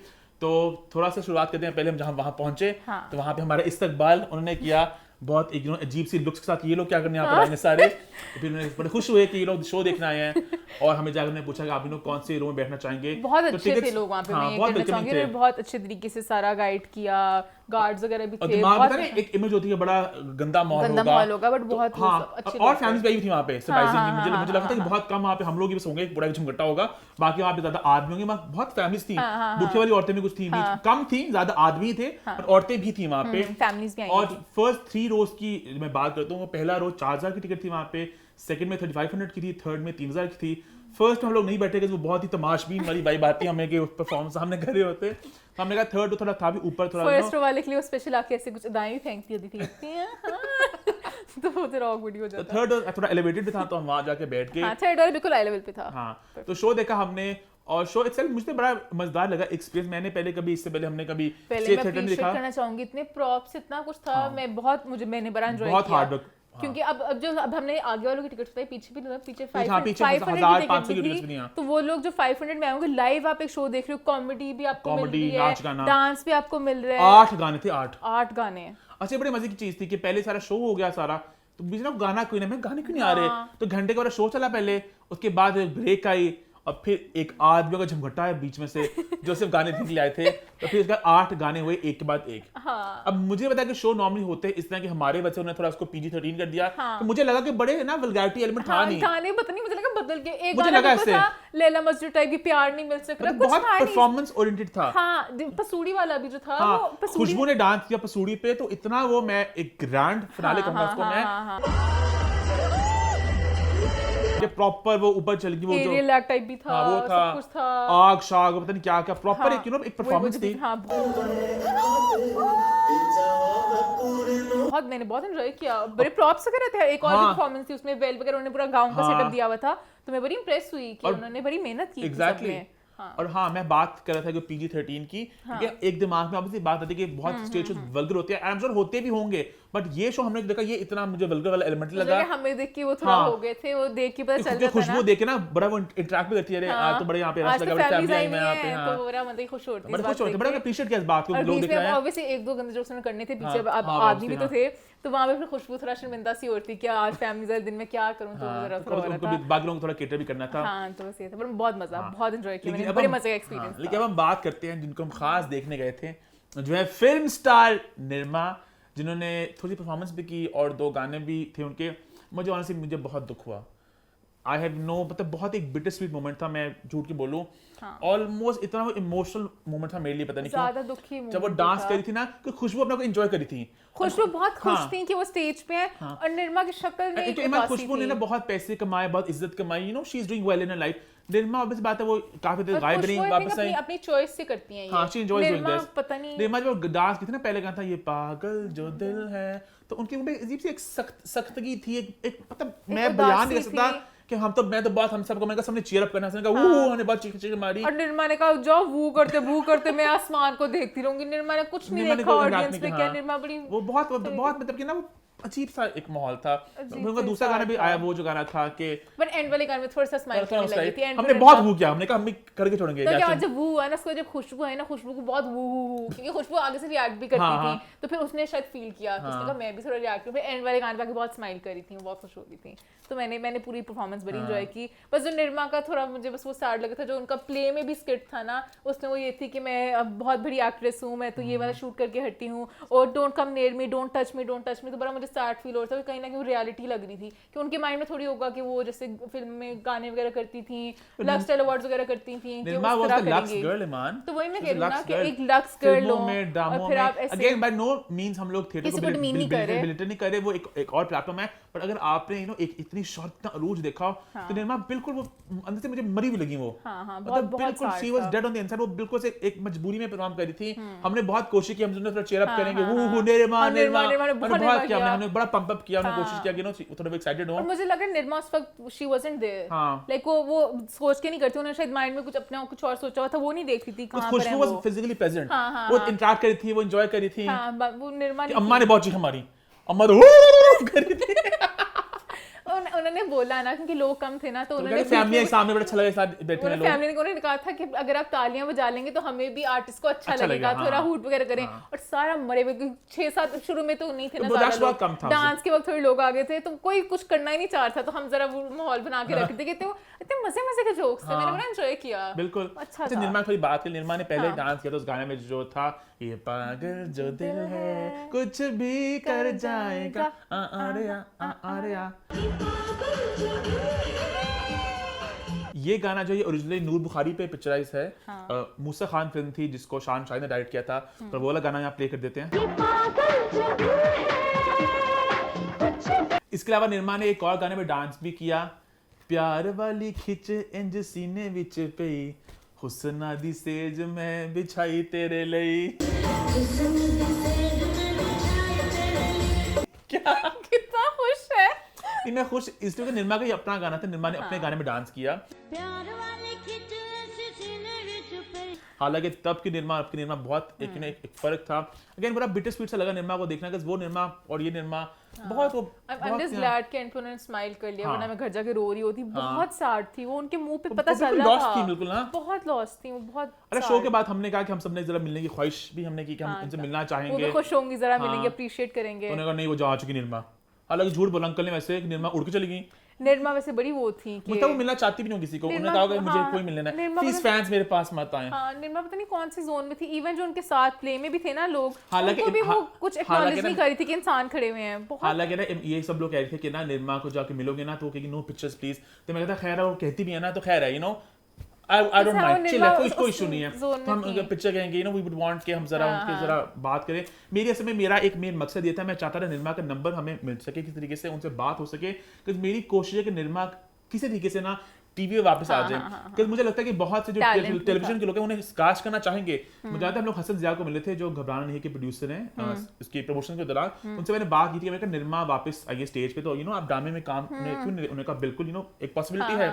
तो थोड़ा सा शुरुआत करते हैं, पहले हम जहां वहां पहुंचे तो वहां पे हमारा इस्तकबाल उन्होंने किया बहुत एक अजीब सी लुक्स के साथ। ये लोग क्या करने यहाँ पर आए सारे, तो फिर उन्होंने बड़े खुश हुए कि ये लोग शो देखने आए हैं, और हमें जाकर उन्होंने पूछा कि आप लोग कौन से रो में बैठना चाहेंगे। बहुत अच्छे थे लोग वहाँ पे, बहुत अच्छे तरीके से सारा गाइड किया, गार्ड्स वगैरह भी और थे, दिमाग बहुत में एक इमेज होती है बड़ा गंदा माहौल होगा, बट बहुत हाँ, अच्छी और बात है। फैमिलीज भी थी वहाँ पे सरप्राइजिंगली। हाँ, मुझे लगता था कि बहुत कम वहाँ पे हम लोग ही बस होंगे, पूरा झुमघट्टा होगा, बाकी वहाँ पे ज्यादा आदमी होंगे, वहाँ बहुत फैमिलीज थी, बुरखे वाली औरतें भी कुछ थी, कम थी, ज्यादा आदमी थे और औरतें भी थी वहाँ पे, फैमिलीज भी आई और फर्स्ट 3 रोज की मैं बात करता हूँ, पहला रोज 4000 की टिकट थी वहाँ पे, सेकंड में 3500 की थी, थर्ड में 3000 की थी। फर्स्ट हम लोग नहीं बैठे, वो बहुत ही तमाशबीन वाली वाइब आती है हमें कि परफॉर्मेंस सामने करे होते, तो हमने कहा थर्ड तो थोड़ा था भी ऊपर थोड़ा, फर्स्ट वाले के लिए स्पेशल आके ऐसे कुछ अदाएं भी फेंकती होती थी तो वो तो रॉक वीडियो हो जाता। थर्ड थोड़ा एलिवेटेड भी था, तो हम वहाँ जाके बैठ के, हाँ, थर्ड वाला बिल्कुल आई लेवल पे था। हाँ, तो शो देखा हमने, और शो इटसेल्फ मुझे बड़ा मजेदार लगा एक्सपीरियंस। मैंने पहले कभी, इससे पहले हमने कभी पहले स्टेज मैं थिएटर नहीं अप्रिशिएट देखा, करना चाहूंगी, इतने प्रॉप्स, इतना कुछ था, मैं बहुत मैंने बड़ा एंजॉय बहुत किया, हार्ड वर्क, क्योंकि अब हमने आगे वालों की टिकट बताई, पीछे भी पीछे हाँ, पीछे 500 500 की की टिकट भी थी, नहीं, तो वो लोग जो 500 में आएंगे लाइव आप एक शो देख रहे हो, कॉमेडी भी आपको मिल कॉमेडी, रही नाच है, गाना, डांस भी आपको मिल रहा है, 8 गाने थे, 8 गाने। अच्छा, बड़ी मजे की चीज थी कि पहले सारा शो हो गया सारा, तो बीच में गाना कोई नहीं, गाने क्यों नहीं आ रहे, तो घंटे का शो चला पहले, उसके बाद ब्रेक आई, और फिर एक आदमी का झमघटा है बीच में से जो सिर्फ गाने के लिए आए थे, तो फिर उसका 8 गाने हुए एक के बाद एक। हाँ। अब मुझे पता है कि शो नॉर्मली होते हैं इस तरह कि हमारे बच्चों ने थोड़ा उसको PG-13 कर दिया, तो मुझे लगा कि बड़े ना वल्गैरिटी एलिमेंट था नहीं, गाने पता नहीं, मुझे लगा बदल के एक मुझे गाना लगा बिल्कुल ऐसे। था, लैला मजनू टाइप की, प्यार नहीं मिल सकता, मतलब कुछ बहुत था नहीं। परफॉर्मेंस ओरिएंटेड था। हाँ, पसूड़ी वाला भी जो था, हाँ, वो पसूड़ी, खुशबू ने डांस किया पसूड़ी पे, तो इतना वो, मैं एक ग्रैंड फिनाले कहूंगा उसको मैं, ये प्रॉपर वो ऊपर चल गई, वो जो एरियल एक्ट टाइप भी था, हाँ, वो सब कुछ था, आग शाग पता नहीं क्या क्या, प्रॉपर एक एक परफॉर्मेंस थी। हाँ, बहुत मैंने बहुत एंजॉय किया, बड़े प्रॉप्स वगैरह थे, एक और भी परफॉर्मेंस थी उसमें, वेल वगैरह उन्होंने पूरा गांव का सेटअप दिया हुआ था, तो मैं बड़ी इंप्रेस हुई कि उन्होंने बड़ी मेहनत की एग्जैक्टली। और हाँ, मैं बात कर रहा था कि PG-13 की, क्योंकि एक दिमाग में ऑब्वियसली बात आती है कि बहुत स्टेज शोज वल्गर होते हैं, आई एम श्योर होते भी होंगे, बट ये शो हमने देखा, ये इतना मुझे वल्गर वाला एलिमेंट लगा, हमें देख के वो थोड़ा हो गए थे, वो देख के पता चल जाता है, खुशबू देख के ना बड़ा वो इंटरेक्ट भी करती है, आज तो बड़े यहाँ पे रश लगा, बड़ी फैमिली आई मैं यहाँ पे, तो वो बड़ा मतलब खुश होती है, बड़ा खुश होते हैं, बड़ा अप्रिशिएट किया इस बात को, लोग देख रहे हैं। ऑब्वियसली एक दो गंदे जोक्स उन्होंने करने थे पीछे, अब आदमी भी तो थे, तो वहां पे फिर खुशबू थोड़ा शर्मिंदा सी होती कि आज फैमिली वाले दिन में क्या करूं, तो जरा थोड़ा हो रहा था, बाकी लोगों को थोड़ा केटर भी करना था। हां, तो बस ये था, पर बहुत मजा, बहुत एंजॉय किया मैंने, बड़े मजे का एक्सपीरियंस था। लेकिन अब हम बात करते हैं जिनको हम खास देखने गए थे, जो है फिल्म स्टार निर्मा, जिन्होंने थोड़ी परफॉर्मेंस भी की और 2 गाने भी थे उनके। मुझे ऑनेस्टली मुझे बहुत दुख हुआ, आई हैव नो, मतलब बहुत एक बिटर स्वीट मोमेंट था, मैं झूठ के बोलूं, ऑलमोस्ट इतना वो इमोशनल मोमेंट था मेरे लिए, पता नहीं ज्यादा दुखी जब वो डांस करी थी ना, कि खुशबू अपने को एंजॉय करी थी, खुशबू बहुत खुश थी कि वो स्टेज पे है, और निर्मा की शक्ल में एक उदासी खुशबू ने थी। ना बहुत पैसे कमाए, बहुत इज्जत कमाई, you know she is doing well in her life. Nirma obvious बात है, वो काफी देर गायब रही, वापस आई, अपनी चॉइस से करती हैं ये। हाँ, शी एंजॉयज डूइंग दिस। पता नहीं, निर्मा जो डांस की थी ना, पहले गाना था ये पागल जो दिल है, तो उनकी वो अजीब सी एक सख्तगी थी, एक मतलब मैं बयान नहीं कर सकता कि हम सबको मैंने कहा सबने चीयर अप करना, हमने कहा वो हमने बहुत चीख मारी, और निर्मा ने कहा जाओ वो करते मैं आसमान को देखती रहूंगी। निर्मा ने कुछ नहीं देखा ऑडियंस में, क्या निर्मा बड़ी वो बहुत मतलब कि ना वो अजीब सा एक माहौल था। उनका दूसरा गाना भी आया, वो जो गाना था कि पर एंड वाले गाने में थोड़ा सा स्माइल करने लगी थी, हमने बहुत वू किया, हमने कहा हम करके छोड़ेंगे। तो क्या जब वू है ना, उसको जब खुशबू है ना, खुशबू को बहुत वू, क्योंकि खुशबू आगे से रिएक्ट भी करती थी, तो फिर उसने शायद फील किया, उसने कहा मैं भी थोड़ा रिएक्ट करूं। फिर एंड वाले गाने पे आके बहुत स्माइल करी थी, बहुत खुश हो रही थी, तो मैंने पूरी परफॉर्मेंस बड़ी एंजॉय की। बस जो निर्मा का थोड़ा मुझे बस वो सैड लगा था, जो उनका प्ले में भी स्किट था ना, उसमें वो ये थी कि मैं अब बहुत बड़ी एक्ट्रेस हूँ, मैं तो ये वाला शूट करके हटती हूँ, और don't come near me, don't touch me, तो बड़ा मुझे सैड फील हो रहा था, कहीं ना कहीं रियलिटी लग रही थी कि उनके माइंड में थोड़ी होगा कि वो जैसे फिल्म में गाने वगैरह करती थी, लक्स टेल अवार्ड्स वगैरह करती थी, कि निर्मा उस वाज तरह द लक्स करेंगे। गर्ल ईमान, तो वही मैं कह रही हूं ना कि एक लक्स गर्ल हो, और फिर आप ऐसे अगेन बाय नो मींस हम लोग थिएटर को बिलिटर नहीं करे, वो एक और प्लेटफॉर्म है, पर अगर आपने एक इतनी शॉर्ट इतना अरूज देखा, तो निर्मा बिल्कुल वो अंदर से मुझे मरी हुई लगी, वो बहुत बिल्कुल she was dead on the inside, वो बिल्कुल से एक मजबूरी में परफॉर्म कर रही थी। हमने बहुत कोशिश की, हम दोनों थोड़ा चीयर अप करेंगे, वो निर्मा बहुत किया, हमने बड़ा पंप अप किया, हमने कोशिश किया कि नो थोड़ा एक्साइटेड हो। और मुझे लग रहा है निर्मा उस वक्त शी वाजंट देयर, लाइक वो सोच के नहीं करती, उन्होंने शायद माइंड में कुछ अपना कुछ और सोचा हुआ था, वो नहीं देख रही थी कहां पर है। खुशबू वाज फिजिकली प्रेजेंट, वो इंटरैक्ट करी थी, वो एंजॉय करी थी। हां, वो निर्मा ने अम्मा ने बहुत चीख मारी, अम्मा तो करी थी। उन्होंने बोला ना, क्योंकि लोग कम थे ना, तो उन्होंने फैमिली के सामने बड़ा अच्छा लगा, साथ बैठे हैं लोग। फैमिली ने उन्होंने कहा था कि अगर आप तालियां बजा लेंगे तो हमें भी आर्टिस्ट को अच्छा लगेगा, थोड़ा हुट वगैरह करें। और सारा मरे हुए 6-7 शुरू में तो नहीं थे ना, डांस के वक्त थोड़े लोग आ गए थे, तो कोई कुछ करना ही नहीं चाह रहा था, तो हम जरा वो माहौल बना के रख देंगे, तो इतने मजे मजे के जोक्स थे, मैंने बड़ा एंजॉय किया। बिल्कुल। अच्छा अच्छा, था। निर्मा थोड़ी बात करें, निर्मा ने पहले डांस किया था उस गाने में जो था ये पागल जो दिल है कुछ भी कर जाएगा आ। ये गाना जो है ओरिजिनली नूर बुखारी पे पिक्चराइज है। मूसा खान फिल्म थी जिसको शान शाही ने डायरेक्ट किया था, पर वो वाला गाना यहाँ प्ले कर देते हैं। इसके अलावा निर्मा ने एक और गाने में डांस भी किया, प्यार वाली खिच इंज सीने विच पई हुस्ना दी सेज मैं बिछाई तेरे लई। क्या कितना खुश है। मैं खुश इसलिए कि निर्मा का ये अपना गाना था, निर्मा ने अपने गाने में डांस किया। हालांकि तब की निर्मा अब की निर्मा बहुत एक फर्क था। अगेन बड़ा बिटर स्वीट सा लगा निर्मा को देखना कि वो निर्मा और ये निर्मा बहुत वो I'm just glad कि एंड उन्होंने स्माइल कर लिया, वरना मैं घर जाके रो रही होती। बहुत सैड थी वो, उनके मुंह पे पता चल रहा था। थी बिल्कुल ना, बहुत लॉस थी वो, बहुत। अरे शो के बाद हमने कहा कि हम सबने जरा मिलने की ख्वाहिश भी हमने की कि हम उनसे मिलना चाहेंगे, वो भी खुश होंगी, जरा मिलेंगे, अप्रिशिएट करेंगे। उन्होंने कहा नहीं वो जा चुकी निर्मा। हालांकि झूठ बोला अंकल ने वैसे, निर्मा उड़ के चली गई। निर्मा वैसे बड़ी वो थी कि मतलब वो मिलना चाहती भी नहीं किसी को, उन्होंने कहा कि मुझे कोई मिलना है, प्लीज फैंस मेरे पास मत आए। हाँ, निर्मा पता नहीं कौन से जोन में थी, इवन जो उनके साथ प्ले में भी थे ना लोग, हालांकि उनको भी वो कुछ एक्नॉलेज नहीं कर रही थी कि इंसान खड़े हुए हैं। बहुत हालांकि ना ये सब लोग कह रहे थे कि ना निर्मा को जाके मिलोगे ना तो वो कहेगी नो पिक्चर्स प्लीज, तो मैं कहता खैर है, वो कहती भी है ना तो खैर है, you know I don't mind, chill है, कोई इशू नहीं है। तो हम अगर पिक्चर कहेंगे you know we would want कि हम जरा उनके जरा बात करें। मेरी असल में मेरा एक मेन मकसद ये था, मैं चाहता था निर्मा का नंबर हमें मिल सके, किसी तरीके से उनसे बात हो सके, क्योंकि मेरी कोशिश है कि निर्मा किसी तरीके से ना टीवी पे वापस आ जाए। क्योंकि मुझे लगता है कि बहुत से जो टेलीविजन के लोग हैं उन्हें कास्ट करना चाहेंगे। मुझे याद है हम लोग हसन जिया को मिले थे जो घबराना नहीं के प्रोड्यूसर हैं, इसकी प्रमोशन के दौरान उनसे मैंने बात की थी, मैंने कहा निर्मा वापस आई है स्टेज पे, तो यू नो आप ड्रामे में काम क्यों नहीं? उन्होंने कहा बिल्कुल, यू नो एक पॉसिबिलिटी है।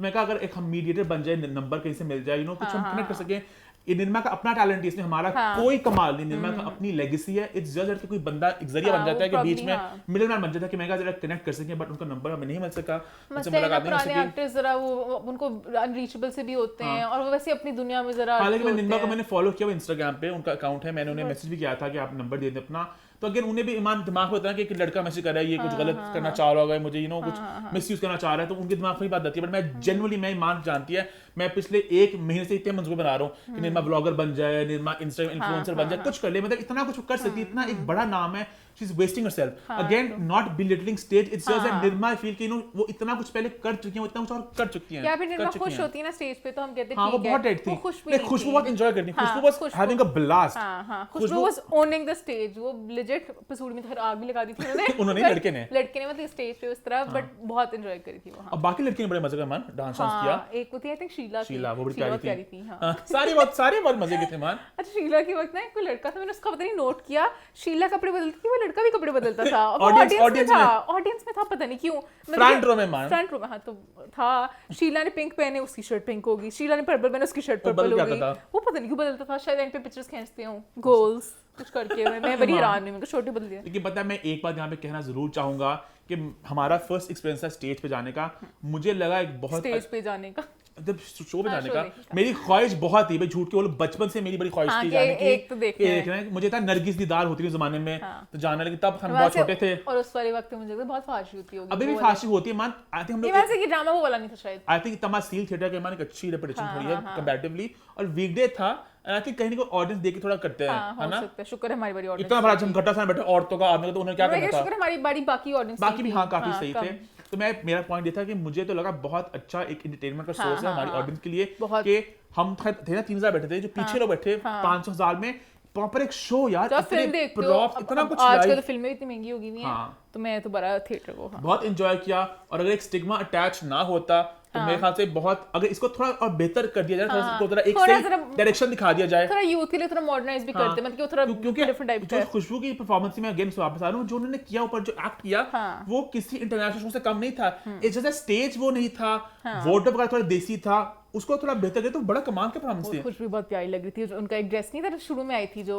मैं कहा अगर एक हम मीडिएटर बन जाए, नंबर कहीं से मिल जाए, यू नो कुछ हम कनेक्ट कर सके। ये निर्मा का अपना टैलेंट है, इसमें हमारा कोई कमाल नहीं, निर्मा का अपनी लेगेसी है। इट्स जस्ट कि कोई बंदा एक जरिया बन जाता है कि बीच में मिडलमैन बन जाता है कि मैं जरा कनेक्ट कर सके, बट उनका नंबर हमें नहीं मिल सका, उनसे मुलाकात नहीं हो सकी। एक्टर्स जरा वो उनको अनरीचेबल से भी होते हैं और वो वैसे अपनी दुनिया में जरा। हालांकि मैं निर्मा को मैंने फॉलो किया इंस्टाग्राम पे, उनका अकाउंट है, मैंने उन्हें मैसेज भी किया था कि आप नंबर दे दें अपना। तो अगेन उन्हें भी ईमान दिमाग में होता है कि एक लड़का मैसेज कर रहा है, ये कुछ गलत करना चाह रहा होगा, मुझे यू नो कुछ मिसयूज करना चाह रहा है, तो उनके दिमाग में बात आती है। बट मैं जेन्युइनली, मैं ईमान जानती है, मैं पिछले 1 महीने से इतने मंसूबे बना रहा हूँ कि निर्मा ब्लॉगर बन जाए, निर्मा इंस्टाग्राम इन्फ्लुएंसर बन जाए, कुछ कर ले, मतलब इतना कुछ कर सकती है, इतना एक बड़ा नाम है। She is wasting herself, again not belittling stage, it's just that Nirma I feel कि यू नो वो इतना कुछ पहले कर चुकी है, वो इतना कुछ और कर चुकी है। या फिर निर्मा खुश होती है ना स्टेज पे तो हम कहते हैं हाँ, वो बहुत डेड थी, खुशबू बहुत एंजॉय करती है, खुशबू वाज हैविंग अ ब्लास्ट। हां, खुशबू वाज ओनिंग द स्टेज, वो लेजिट पसूड़ी में तो आग भी लगा दी थी उन्होंने लड़के ने मतलब स्टेज पे उस तरह, बट बहुत एंजॉय करी थी वहां। अब बाकी लड़कियों ने बड़े मजे का मान डांस किया। एक वो थी आई थिंक शीला, वो बड़ी प्यारी थी। हां, सारे बहुत मजे के थे मान। अच्छा, शीला की वक्त ना कोई लड़का था, मैंने उसका पता नहीं नोट किया, शीला कपड़े बदलती थी, वो लड़का भी कपड़े बदलता था। ऑडियंस में था, पता नहीं क्यों फ्रंट रो में हाँ तो था। शीला ने पिंक पहने, उसकी शर्ट पिंक होगी, शीला ने पर्पल पहने, उसकी शर्ट पर्पल होगी। वो पता नहीं क्यों बदलता था, शायद एंड पे पिक्चर्स खींचते हूं गोल्स कुछ करके। मैं बड़ी हैरान हुई, मैं छोटे बदल दिया। लेकिन पता है मैं एक बात यहाँ पे कहना जरूर चाहूंगा कि हमारा फर्स्ट एक्सपीरियंस था स्टेज पे जाने का। मुझे लगा एक बहुत स्टेज पे जाने का, जब शो पे जाने का मेरी ख्वाहिश बहुत थी भाई, झूठ के बोलो, बचपन से मेरी बड़ी ख्वाहिश थी जाने की। एक तो देखना है। मुझे था नरगिस दीदार होती थी जमाने में, तो जाने लगी, तब हम बहुत छोटे थे। और उस वाले वक्त मुझे बहुत फाशी होती होगी, अभी भी फाशी होती है मान। आई थिंक हम लोग वैसे कि ड्रामा वो वाला नहीं था शायद। आई थिंक तमासील थिएटर के मान एक अच्छी रेपुटेशन थोड़ी है कंपैरेटिवली, और वीकडे था। आई थिंक कहीं ना कोई ऑडियंस देख के थोड़ा करते हैं, है ना? शुक्र है हमारी बड़ी ऑडियंस, इतना बड़ा जमघटा सा बैठे औरतों का, आदमी का, तो उन्हें क्या करना था? शुक्र हमारी बड़ी बाकी ऑडियंस बाकी भी हाँ काफी सही थे। तो मेरा पॉइंट ये था कि मुझे तो लगा बहुत अच्छा एक एंटरटेनमेंट का सोर्स है हमारी ऑडियंस के लिए, कि हम थे ना 3000 बैठे थे, जो पीछे लोग बैठे 500,000 में प्रॉपर एक शो यार, इतने प्रॉप, इतना कुछ। आजकल तो फिल्में इतनी महंगी हो गई हैं, तो मैं तो बड़ा थिएटर को बहुत एंजॉय किया। और अगर एक स्टिग्मा अटैच ना होता तो मेरे ख्याल से बहुत, अगर इसको थोड़ा और बेहतर कर दिया जाए, थोड़ा एक सही डायरेक्शन दिखा दिया जाए, थोड़ा यूथ के लिए थोड़ा मॉडर्नाइज भी करते, मतलब कि थोड़ा डिफरेंट टाइप का। खुशबू की परफॉर्मेंस में अगेन वापस आ रहा हूं, जो उन्होंने किया ऊपर जो एक्ट किया, वो किसी इंटरनेशनल शो से कम नहीं था। इट्स जस्ट स्टेज वो नहीं था, वार्डरोब वगैरह थोड़ा देसी था, उसको थोड़ा बेहतर करे तो बड़ा कमाल का परफॉर्मेंस थी। खुशबू बहुत प्यारी लग रही थी, जो उनका एक ड्रेस नहीं था जो शुरू में आई थी जो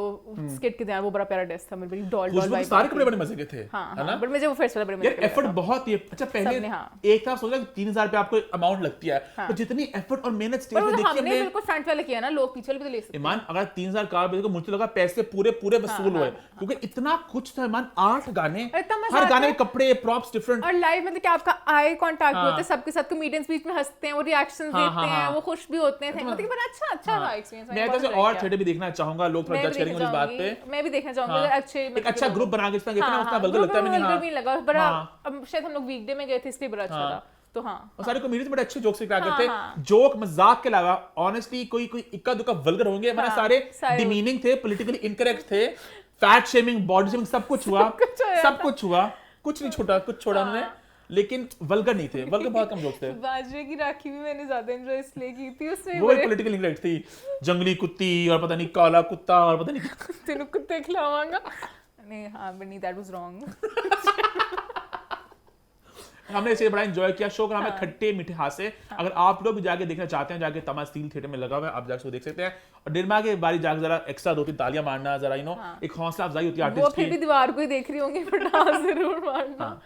स्किट के दौरान, वो बड़ा प्यारा ड्रेस था, मेरी डॉल खुशबू के सारे कपड़े बड़े मजे के थे, है ना? बट मुझे वो फेस्टिवल बड़े मजे यार एफर्ट बहुत ही अच्छा। पहले सबने, हाँ। एक था सोचा 3,000 रुपए आपको अमाउंट लगती है, तो जितनी एफर्ट और मेहनत स्टेज पे देखी हमने बिल्कुल फ्रंट वाले किया ना, लोग पीछे वाले भी तो ले सकते। ईमान अगर 3,000 कार बजे को मुझे लगा पैसे पूरे वसूल हुए, क्योंकि इतना कुछ था ईमान, 8 गाने, हर गाने के कपड़े प्रॉप्स डिफरेंट, और लाइव मतलब कि आपका आई कांटेक्ट होता है सबके साथ, कॉमेडियंस बीच में हंसते हैं, वो रिएक्शंस देते हैं, वो खुश भी होते हैं, मतलब कि बड़ा अच्छा रहा एक्सपीरियंस। मैं तो और थिएटर भी देखना चाहूंगा, लोग थोड़ा जज करेंगे इस बात पे, मैं भी देखना चाहूंगा अगर अच्छे एक अच्छा ग्रुप बना के इतना उतना वल्गर लगता भी नहीं, वल्गर भी लगा बड़ा, अब शायद हम लोग वीकडे में गए थे इसलिए बड़ा अच्छा था। तो और सारे कॉमेडियंस बड़े अच्छे जोक्स क्रैक करते हैं, जोक मजाक के अलावा ऑनेस्टली कोई इक्का दुक्का वल्गर होंगे, हमारे सारे डिमीनिंग थे, पॉलिटिकली इनकरेक्ट थे, फैट शेमिंग, बॉडी शेमिंग, सब कुछ हुआ, कुछ नहीं छोटा, कुछ छोड़ा उन्होंने, लेकिन वल्गर नहीं थे, वल्गर बहुत कम जोक्स थे। बाजरे की राखी भी मैंने ज्यादा एंजॉय इसलिए की थी, उसमें वो एक पॉलिटिकल इनकरेक्ट थी, जंगली कुत्ती और पता नहीं काला कुत्ता और पता नहीं तेनू कुत्ते खिलावांगा, नहीं हाँ बट नहीं, दैट वाज रॉन्ग। हमने इसे बड़ा एंजॉय किया, शो का नाम है खट्टे मीठे हासे। अगर आप लोग भी जाके देखना चाहते हैं, जाके तमा स्टील थिएटर में लगा हुआ है, आप जाके देख सकते हैं। और निर्मा के बारी जाके जरा एक्स्ट्रा 2-3 तालियां मारना, जरा एक हौसला अफजाई होती है आर्टिस्ट की। वो फिर भी दीवार को ही देख रही होंगी, बट जरूर मारना।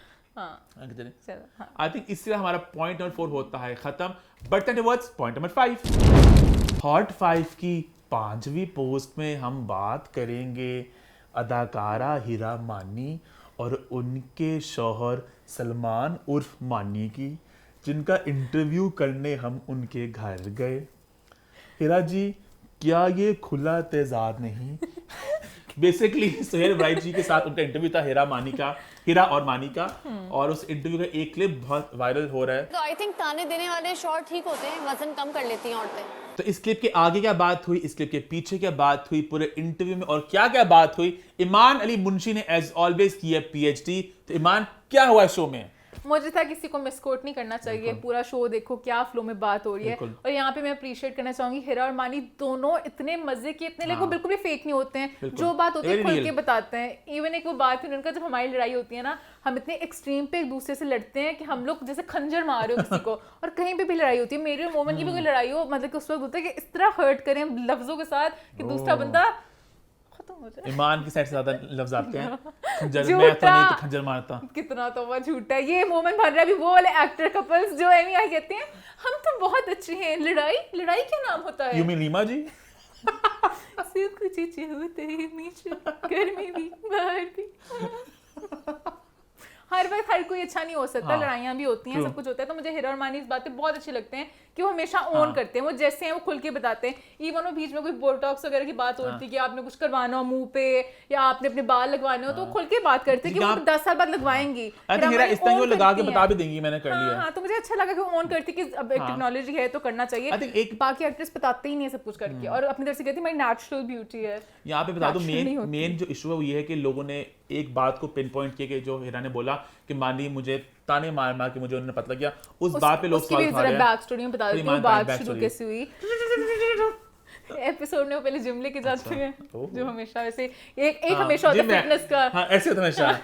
आई थिंक इससे हमारा पॉइंट नंबर 4 होता है खत्म। बढ़ते हैं टुवर्ड्स पॉइंट नंबर 5। हॉट 5 की 5वीं पोस्ट में हम बात करेंगे अदाकारा हिरा मानी और उनके शौहर सलमान उर्फ मानी की, जिनका इंटरव्यू करने हम उनके घर गए। हिरा जी, क्या ये खुला तेजाब नहीं? बेसिकली सोहेल ब्राइट जी के साथ उनका इंटरव्यू था, हिरा और मानी का, और उस इंटरव्यू का एक क्लिप बहुत वायरल हो रहा है। तो आई थिंक ताने देने वाले शॉट ठीक होते हैं, वजन कम कर लेती हैं औरतें। तो इस क्लिप के आगे क्या बात हुई, इस क्लिप के पीछे क्या बात हुई, पूरे इंटरव्यू में और क्या क्या बात हुई, ईमान अली मुंशी ने एज ऑलवेज की है पीएचडी। तो ईमान, क्या हुआ शो में? मुझे था किसी को मिसकोट नहीं करना चाहिए, पूरा शो देखो क्या फ्लो में बात हो रही है। और यहाँ पे मैं अप्रिशिएट करना चाहूंगी, हिरा और मानी दोनों इतने मजे के, इतने वो बिल्कुल भी फेक नहीं होते हैं, जो बात होती है खुल के बताते हैं। इवन एक वो बात है उनका, जब हमारी लड़ाई होती है ना, हम इतने एक्सट्रीम पे एक दूसरे से लड़ते हैं कि हम लोग जैसे खंजर मार रहे हो किसी को, और कहीं पे भी लड़ाई होती है, मेरे और मोमन की भी कोई लड़ाई हो, मतलब कि उस वक्त होता है कि इस तरह हर्ट करें लफ्जों के साथ कि दूसरा बंदा खत्म हो जाए। ईमान की साइड से ज्यादा लफ्ज आते हैं, खंजर मैं तो नहीं, तो खंजर मारता। कितना तो वो झूठा है ये। मोमन भार्या भी वो वाले एक्टर कपल्स जो एमी आई कहते हैं हम तो बहुत अच्छे हैं, लड़ाई क्या नाम होता है? यू मीन लीमा जी? सब कुछ अच्छे होते हैं हमेशा, घर में भी बाहर भी। हर वक्त हर कोई अच्छा नहीं हो सकता, लड़ाइयाँ भी होती हैं, सब कुछ होता है। तो मुझे हिरा और मानी इस बात पे बहुत अच्छे लगते हैं कि वो हमेशा ऑन करते हैं, वो जैसे हैं वो खुल के बताते हैं। इवन वो बीच में कोई बोटॉक्स वगैरह की बात होती है कि आपने कुछ करवाना हो मुंह पे या आपने अपने बाल लगवाने हो, तो खुल के बात करते हैं कि वो 10 साल बाद लगवाएंगी। इस तरह वो लगा के बता भी देंगी, मैंने कर लिया। हाँ, तो मुझे अच्छा लगा कि वो ऑन करती कि अब टेक्नोलॉजी है तो करना चाहिए। बाकी एक्ट्रेस बताते ही नहीं है सब कुछ करके, और अपनी तरफ से कहती है मेरी नेचुरल ब्यूटी है। यहाँ पे बता दूं, मेन जो इशू है वो ये है कि लोगों ने एक बात को पिन पॉइंट किया कि जो हिरा ने बोला कि मानी मुझे ताने मार मार के मुझे उन्होंने पता किया, उस बात पे लोग सवाल उठा रहे हैं। बैक स्टोरी में बता देती हूँ बात शुरू कैसे हुई। एपिसोड में वो पहले जिम लेके जाते हैं, जो हमेशा वैसे एक हमेशा होता है फिटनेस का। हाँ, ऐसे होता है हमेशा।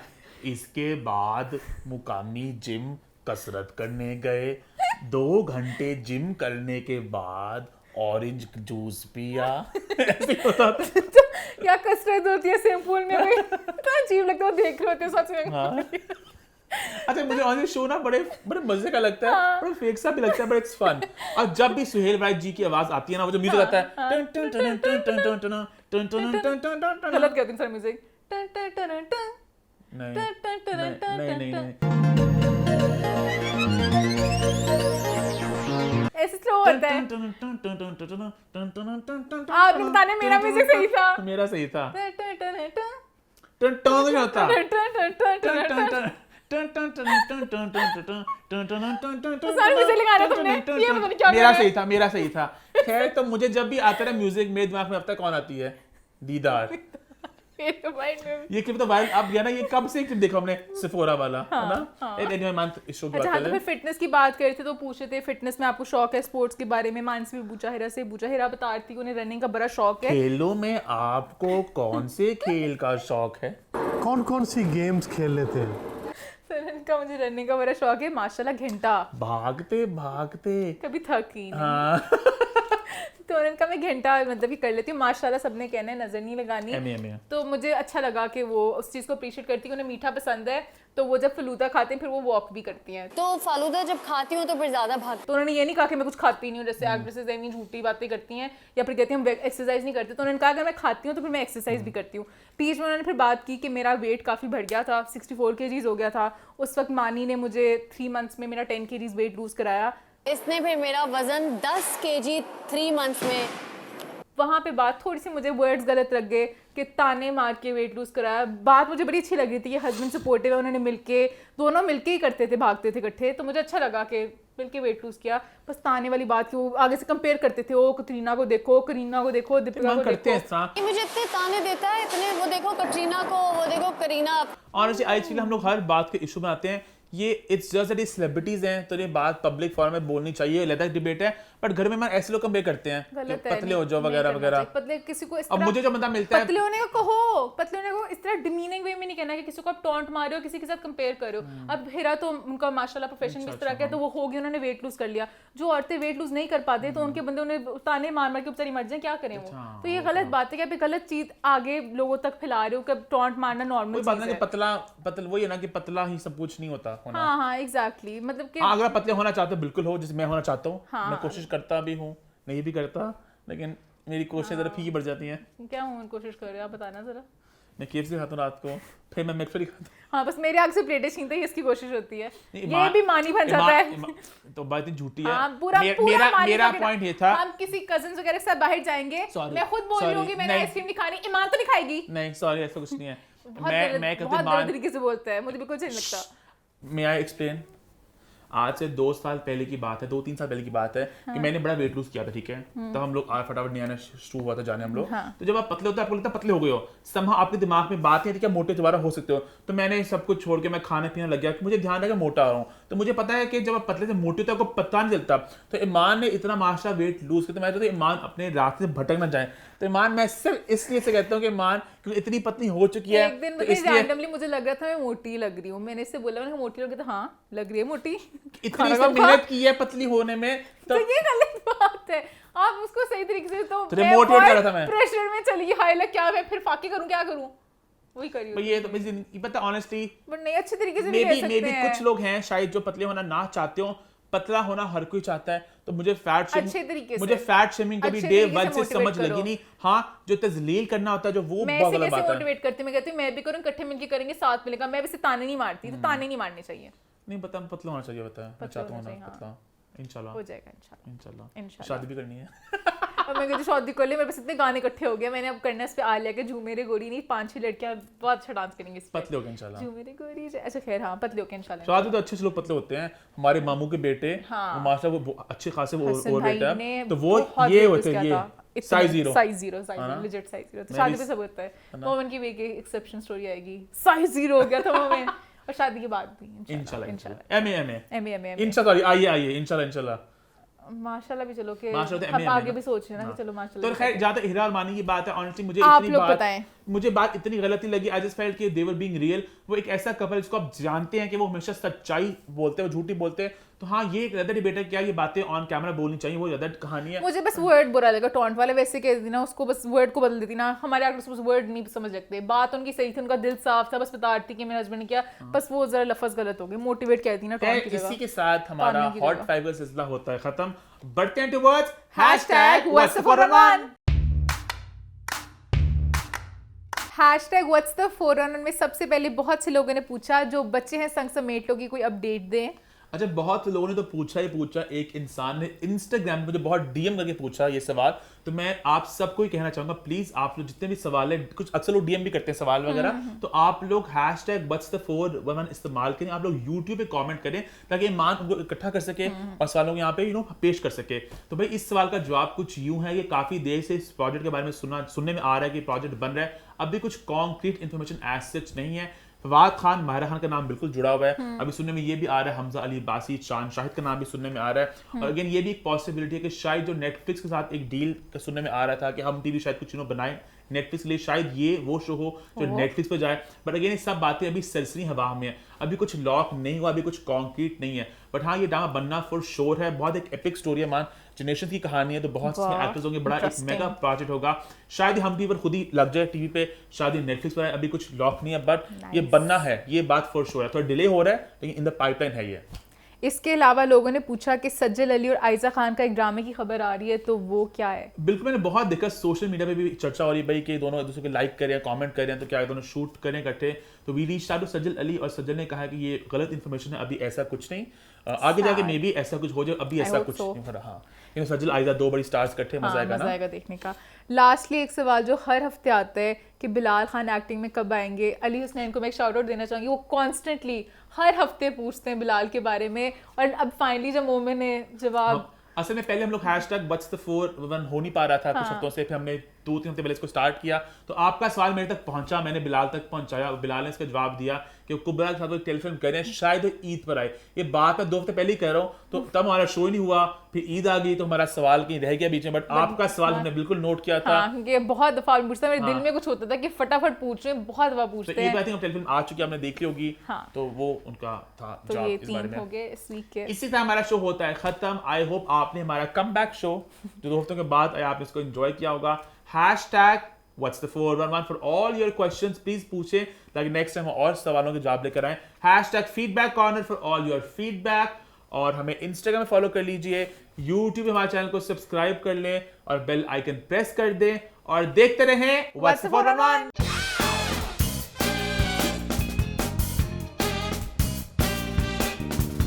इसके बाद मुकामी जिम कसरत करने गए, 2 घंटे जिम करने के बाद ऑरेंज जूस पिया। ऐसे होता था। क्या कसरत होती है स्विमिंग पूल में, इतना अजीब लगता है, देख रहे होते हैं सच में। अच्छा, मुझे ऑन शो ना बड़े मजे का लगता है, बड़ा फेक सा भी लगता है, बट इट्स फन। और जब भी सुहेल ब्राइट जी की आवाज आती है ना, वो जो म्यूजिक आता है, गलत कहते हैं सर म्यूजिक, नहीं ऐसे स्लो होता है। आपने बताने मेरा म्यूजिक सही था, मेरा सही था। टन होता मेरा सही था। खैर, तो मुझे जब भी आता है म्यूजिक, मेरे दिमाग में अब तक कौन आती है? दीदार। ये क्लिप तो वायरल अब गया ना, ये कब से क्लिप देखा हमने, सिफोरा वाला, है ना? एनीवे मान इशू की बात अच्छा, तो फिर फिटनेस की बात कर रहे थे तो पूछे थे फिटनेस में आपको शौक है स्पोर्ट्स के बारे में। मानसी भी पूछा, हिरा बता रही थी उन्हें रनिंग का बड़ा शौक है। खेलों में आपको कौन से खेल का शौक है? कौन कौन सी गेम्स खेल लेते हैं? सलन का मुझे रनिंग का बड़ा शौक है माशाल्लाह, घंटा भागते भागते कभी थक ही नहीं। हाँ तो उनका मैं घंटा मतलब कि कर लेती हूँ माशाल्लाह, सबने कहना है नजर नहीं लगानी। एमी तो मुझे अच्छा लगा कि वो उस चीज़ को अप्रिशिएट करती है, उन्हें मीठा पसंद है तो वो जब फलूदा खाते हैं फिर वो वॉक भी करती हैं। तो फालूदा जब खाती हूँ तो फिर ज्यादा भाग। तो उन्होंने ये नहीं कहा कि मैं कुछ खाती नहीं हूँ, जैसे एक्ट्रेसेस एमी झूठी बातें करती हैं या फिर कहती हैं हम एक्सरसाइज नहीं करते, तो उन्होंने कहा अगर मैं खाती हूँ तो फिर मैं एक्सरसाइज भी करती हूँ। बीच में उन्होंने फिर बात की कि मेरा वेट काफ़ी बढ़ गया था, 64 kgs हो गया था उस वक्त। मानी ने मुझे 3 months में मेरा 10 kgs वेट लूज कराया। इसने फिर मेरा वजन 10 kg 3 months में। वहाँ पे बात थोड़ी सी मुझे वर्ड्स गलत लग गए कि ताने मार के वेट लूज कराया। बात मुझे बड़ी अच्छी लग रही थी कि हस्बैंड सपोर्टिव है, उन्होंने मिलके दोनों मिलके ही करते थे, भागते थे इकट्ठे, तो मुझे अच्छा लगा कि मिलके वेट लूज किया। बस ताने वाली बात की वो आगे से कंपेयर करते थे, ओ कटरीना को देखो, करीना को देखो, दीपिका को करते हैं देखो। इस तरह। ये मुझे इतने ताने देता है, इतने वो देखो कटरीना को, वो देखो करीना। ऑनेस्टली आई फील हम लोग हर बात के इशू बनाते हैं, ये इट्स जस्ट दैट ये सेलिब्रिटीज हैं तो ये बात पब्लिक फोरम में बोलनी चाहिए, अलग डिबेट है, बट घर में मैं ऐसे लोग कंपेयर करते हैं कि गलत है, पतले हो जाओ नहीं वगैरह करना वगैरह। चाहिए। पतले किसी को इस अब तरह मुझे जो बंदा मिलता है पतले होने को कहो, पतले होने को इस तरह डिमीनिंग वे में नहीं कहना कि किसी को आप टॉन्ट मार रहे हो, किसी के साथ कंपेयर कर रहे हो। अब हेरा तो उनका माशाल्लाह प्रोफेशन इस तरह का है तो वो हो गई, उन्होंने वेट लूज कर लिया। जो औरतें वेट लूज नहीं कर पाते तो उनके बंदे उन्हें ताने मार मार के बेचारी मर जाए, क्या करें वो। तो ये गलत बात है कि आप ये गलत चीज आगे लोगों तक फैला रहे हो कि टॉन्ट मारना नॉर्मल बात ना चीज कि है। पतला वही है ना कि पतला ही सब कुछ नहीं होता होना। हाँ हाँ एग्जैक्टली, मतलब कि हाँ, अगर आप पतले होना चाहते हो बिल्कुल हो, जैसे मैं होना चाहता हूँ। हाँ। मैं कोशिश करता भी हूँ, नहीं भी करता, लेकिन मेरी कोशिशें जरा फीकी बढ़ जाती हैं। क्या हूँ कोशिश कर रहे हो आप बताना जरा। मैं KFC खाता हूँ रात को, फिर मैं मैकफिली खाता हूँ। हाँ बस मेरे आग से प्लेटें छीनते ही इसकी कोशिश होती है, नहीं, ये भी मानी बन जाता है। तो बात इतनी झूठी है। हाँ, पूरा मेरा मानी मेरा का पॉइंट ये था। हम किसी कजिन्स वगैरह के साथ बाहर जाएंगे, Sorry, मैं खुद बोल रही हूँ sorry, कि मैंने नहीं। आइसक्रीम नहीं खानी, ईमान तो नहीं खाएगी। नहीं सॉरी, ऐसा कुछ नहीं है। मैं कहते बहुत गलत मान तरीके से बोलता है, मुझे बिल्कुल सही नहीं लगता। मैं आई एक्सप्लेन। आज से 2 साल पहले की बात है, 2-3 साल पहले की बात है कि मैंने बड़ा वेट लूज किया था, ठीक है। तो हम लोग फटाफट नया शुरू हुआ था जाने हम लोग। तो जब आप पतले होते हैं आपको लगता है पतले हो गए हो, समहा आपके दिमाग में बात नहीं आती कि मोटे दोबारा हो सकते हो। तो मैंने सब कुछ छोड़ के मैं खाने पीने लग गया कि मुझे ध्यान है कि मोटा हो रहा हूँ। तो मुझे पता है कि जब आप पतले से मोटे होते हैं आपको पता नहीं चलता। तो ईमान ने इतना माशा वेट लूज किया, तो मैं तो ईमान अपने रास्ते से भटक ना जाए। तो ईमान मैं सिर्फ इसलिए से कहता हूँ कि ईमान क्योंकि इतनी पतली हो चुकी है, एक दिन तो मुझे इसलिए रैंडमली मुझे लग रहा था मैं मोटी लग रही हूँ, मैंने इससे बोला मैंने कहा मोटी लग रही, तो हाँ लग रही है मोटी। इतनी खाना से कम खा। मेहनत की है पतली होने में, तो ये गलत बात है, आप उसको सही तरीके से तो तेरे motivate कर रहा था मैं। प्रेशर में चली हाय लग, क्या मैं फिर फाकी करूँ, क्या करूँ, वही करी पर ये तो मुझे नहीं पता ऑनेस्टली। बट नहीं अच्छे तरीके से नहीं कह मे सकते बी हैं। कुछ लोग हैं शायद जो पतले होना ना चाहते हो, पतला होना हर कोई चाहता है। तो मुझे फैट अच्छे तरीके से। मुझे फैट शेमिंग कभी अच्छे डे तरीके 1 से से समझ motivate लगी करो। नहीं। हाँ, जो तजलील करना होता है जो वो मैं बहुत ऐसे गलत कैसे बात है। मोटिवेट करती, मैं कहती हूँ मैं भी करूँ, इकट्ठे मिलके करेंगे, साथ मिलेगा। मैं वैसे ताने नहीं मारती, तो ताने नहीं मारने चाहिए। नहीं पता, पतला होना चाहिए, पता है मैं चाहता हूँ होना ना चाहिए, हाँ। पतला, इंशाल्लाह हो जाएगा इंशाल्लाह। इंशाल्लाह। इंशाल्लाह। शादी भी करनी है। और मैं कहती शादी कर ले, मेरे पास इतने गाने इकट्ठे हो गए, मैंने अब करना इस पे आ लिया कि झूमेरे गोरी नहीं 5-6 लड़कियां बहुत अच्छा डांस करेंगी इस पे। पतले हो गए इंशाल्लाह। झूमेरे गोरी अच्छा खैर हाँ पतले हो के इंशाल्लाह। शादी तो अच्छे से लोग पतले होते हैं। हमारे मामू के बेटे हाँ। वो माशाल्लाह वो अच्छे खासे हसन वो भाई बेटा ने है, तो वो बहुत ये weight होते lose हैं, किया था। ये इतना- साइज जीरो साइज जीरो ना? Legit size zero. तो मैं शादी भी- पे सब होता है, ना? मोमन की भी एक एक्सेप्शन स्टोरी आएगी, साइज जीरो हो गया था मोमन। और शादी के बाद भी इंशाल्लाह इंशाल्लाह एमए इंशाल्लाह आइए इंशाल्लाह माशाल्लाह भी चलो कि माशाल्लाह हम MA आगे ना। भी सोच रहे हैं ना कि चलो तो माशाल्लाह। खैर जहाँ तक हिरा अरमानी की बात है, ऑनेस्टली मुझे आप इतनी लोग बात बताएं। मुझे बात इतनी गलती लगी। आई जस्ट फेल्ट कि दे वर बीइंग रियल। वो एक ऐसा कपल जिसको आप जानते हैं कि वो हमेशा सच्चाई बोलते हैं, वो झूठी बोलते हैं। तो हाँ, ये एक ज्यादा डिबेट है, क्या ये बातें ऑन कैमरा बोलनी चाहिए, वो ज्यादा कहानी है। मुझे बस वर्ड बुरा लगा टॉन्ट वाला, वैसे कह देती ना उसको, बस वर्ड को बदल देती ना। हमारे एक्टर्स बस वर्ड नहीं समझ सकते, बात उनकी सही थी, उनका दिल साफ था, बस बता रही थी कि मेरे हस्बैंड ने किया, बस वो जरा लफ्ज गलत हो गए, मोटिवेट कहती ना टॉन्ट की इसी जगह। के साथ हमारा ताने की हॉट जगह। 5 का सिलसिला होता है खत्म। बढ़ते हैं towards hashtag what's the 411। Hashtag what's the 411 में सबसे पहले बहुत से लोगों ने पूछा, जो बच्चे हैं संग समेट लो की कोई अपडेट दें। अच्छा, बहुत से लोगों ने तो पूछा ही पूछा। एक इंसान ने इंस्टाग्राम पे मुझे बहुत डीएम करके पूछा ये सवाल। तो मैं आप सबको ही कहना चाहूंगा, प्लीज आप लोग जितने भी सवाल है, कुछ अक्सर लोग डीएम भी करते हैं सवाल वगैरह, तो आप लोग हैशटैग व्हाट्स द 411 इस्तेमाल करें। आप लोग यूट्यूब पे कमेंट करें ताकि ईमान उनको इकट्ठा कर सके और सवालों को यहाँ पे पेश कर सके। तो भाई इस सवाल का जवाब कुछ यूं है, ये काफी देर से इस प्रोजेक्ट के बारे में सुनने में आ रहा है कि प्रोजेक्ट बन रहा है। अभी कुछ कॉन्क्रीट इन्फॉर्मेशन एज सच नहीं है। फवाद खान, माहिरा खान का नाम बिल्कुल जुड़ा हुआ है। अभी सुनने में ये भी आ रहा है, हमजा अली बासी, चांद शाहिद का नाम भी सुनने में आ रहा है। और अगेन ये भी एक पॉसिबिलिटी है कि शायद जो नेटफ्लिक्स के साथ एक डील सुनने में आ रहा था कि हम टीवी शायद कुछ बनाएं नेटफ्लिक्स के लिए शायद ये वो शो हो जो नेटफ्लिक्स पे जाए। बट अगेन ये सब बातें अभी सरसरी हवा में है, अभी कुछ लॉक नहीं हुआ, अभी कुछ कॉन्क्रीट नहीं है। बट हाँ, ये ड्रामा बनना फॉर श्योर है, बहुत एक एपिक स्टोरी है मान, जनरेशन की कहानी है, तो बहुत इसमें एक्टर्स होंगे, बड़ा एक मेगा प्रोजेक्ट होगा। शायद हम टीवी पर खुद ही लग जाए टीवी पे, शायद ये नेटफ्लिक्स पर है, अभी कुछ लॉक नहीं है, बट ये बनना है, ये बात फॉर श्योर है। थोड़ा डिले हो रहा है लेकिन इन द पाइपलाइन है ये। इसके अलावा लोगों ने पूछा कि सज्जल अली और आयजा खान का एक ड्रामे की खबर आ रही है, तो वो क्या है? बिल्कुल, मैंने बहुत देखा सोशल मीडिया पे भी चर्चा हो रही है भाई कि दोनों एक दूसरे को लाइक करें, कमेंट करें, तो क्या दोनों शूट करें इकट्ठे। तो we reached out to Sajal Ali और सज्जल ने कहा कि ये गलत इन्फॉर्मेशन है, अभी ऐसा कुछ नहीं, आगे जाके मे बी ऐसा कुछ हो जाए, अभी ऐसा कुछ नहीं हो रहा। हाँ, सज्जल आयजा दो बड़ी स्टार्स इकट्ठे, मजा आएगा ना, मजा आएगा देखने का। लास्टली एक सवाल जो हर हफ्ते आता है कि बिलाल खान एक्टिंग में कब आएंगे। अली हुसनैन को मैं एक शाउट आउट देना चाहूंगी, वो कॉन्स्टेंटली हर हफ्ते पूछते हैं बिलाल के बारे में, और अब फाइनली जब मोमिन ने जवाब, असल में पहले हम लोग हैशटैग What's the 411 हो नहीं पा रहा था कुछ हफ्तों से, फिर हमने 2-3 हफ्ते पहले इसको स्टार्ट किया, तो आपका सवाल मेरे तक पहुंचा, मैंने बिलाल तक पहुंचाया, बिलाल ने इसका जवाब दिया कि कुबरा के साथ वो टेलीफिल्म करें, शायद वो ईद पर आए। ये बात मैं 2 हफ्ते पहले ही कह रहा हूँ, तो तब हमारा शो ही नहीं हुआ, फिर ईद आ गई तो हमारा सवाल कहीं रह गया बीच में। बट आपका सवाल हमने बिल्कुल नोट किया था, क्योंकि बहुत दफा पूछता, मेरे दिल में कुछ होता था कि फटाफट पूछ रहे हैं, बहुत दफा पूछते हैं। ईद आई थिंक टेलीफिल्म आ चुकी है, आपने देखी होगी, तो वो उनका था तो ये 3 हो गए इस वीक के। इसी तरह हमारा शो होता है खत्म। आई होप आपने हमारा कमबैक शो जो 2 हफ्तों के बाद आया, आपने इसको एंजॉय किया होगा। Hashtag What's the 411 for all your questions, please पूछें ताकि नेक्स्ट टाइम और सवालों के जवाब लेकर आए। Hashtag feedback corner for all your feedback, और हमें इंस्टाग्राम में फॉलो कर लीजिए, यूट्यूब पे हमारे चैनल को सब्सक्राइब कर लें और बेल आइकन प्रेस कर दें, और देखते रहें What's the 411।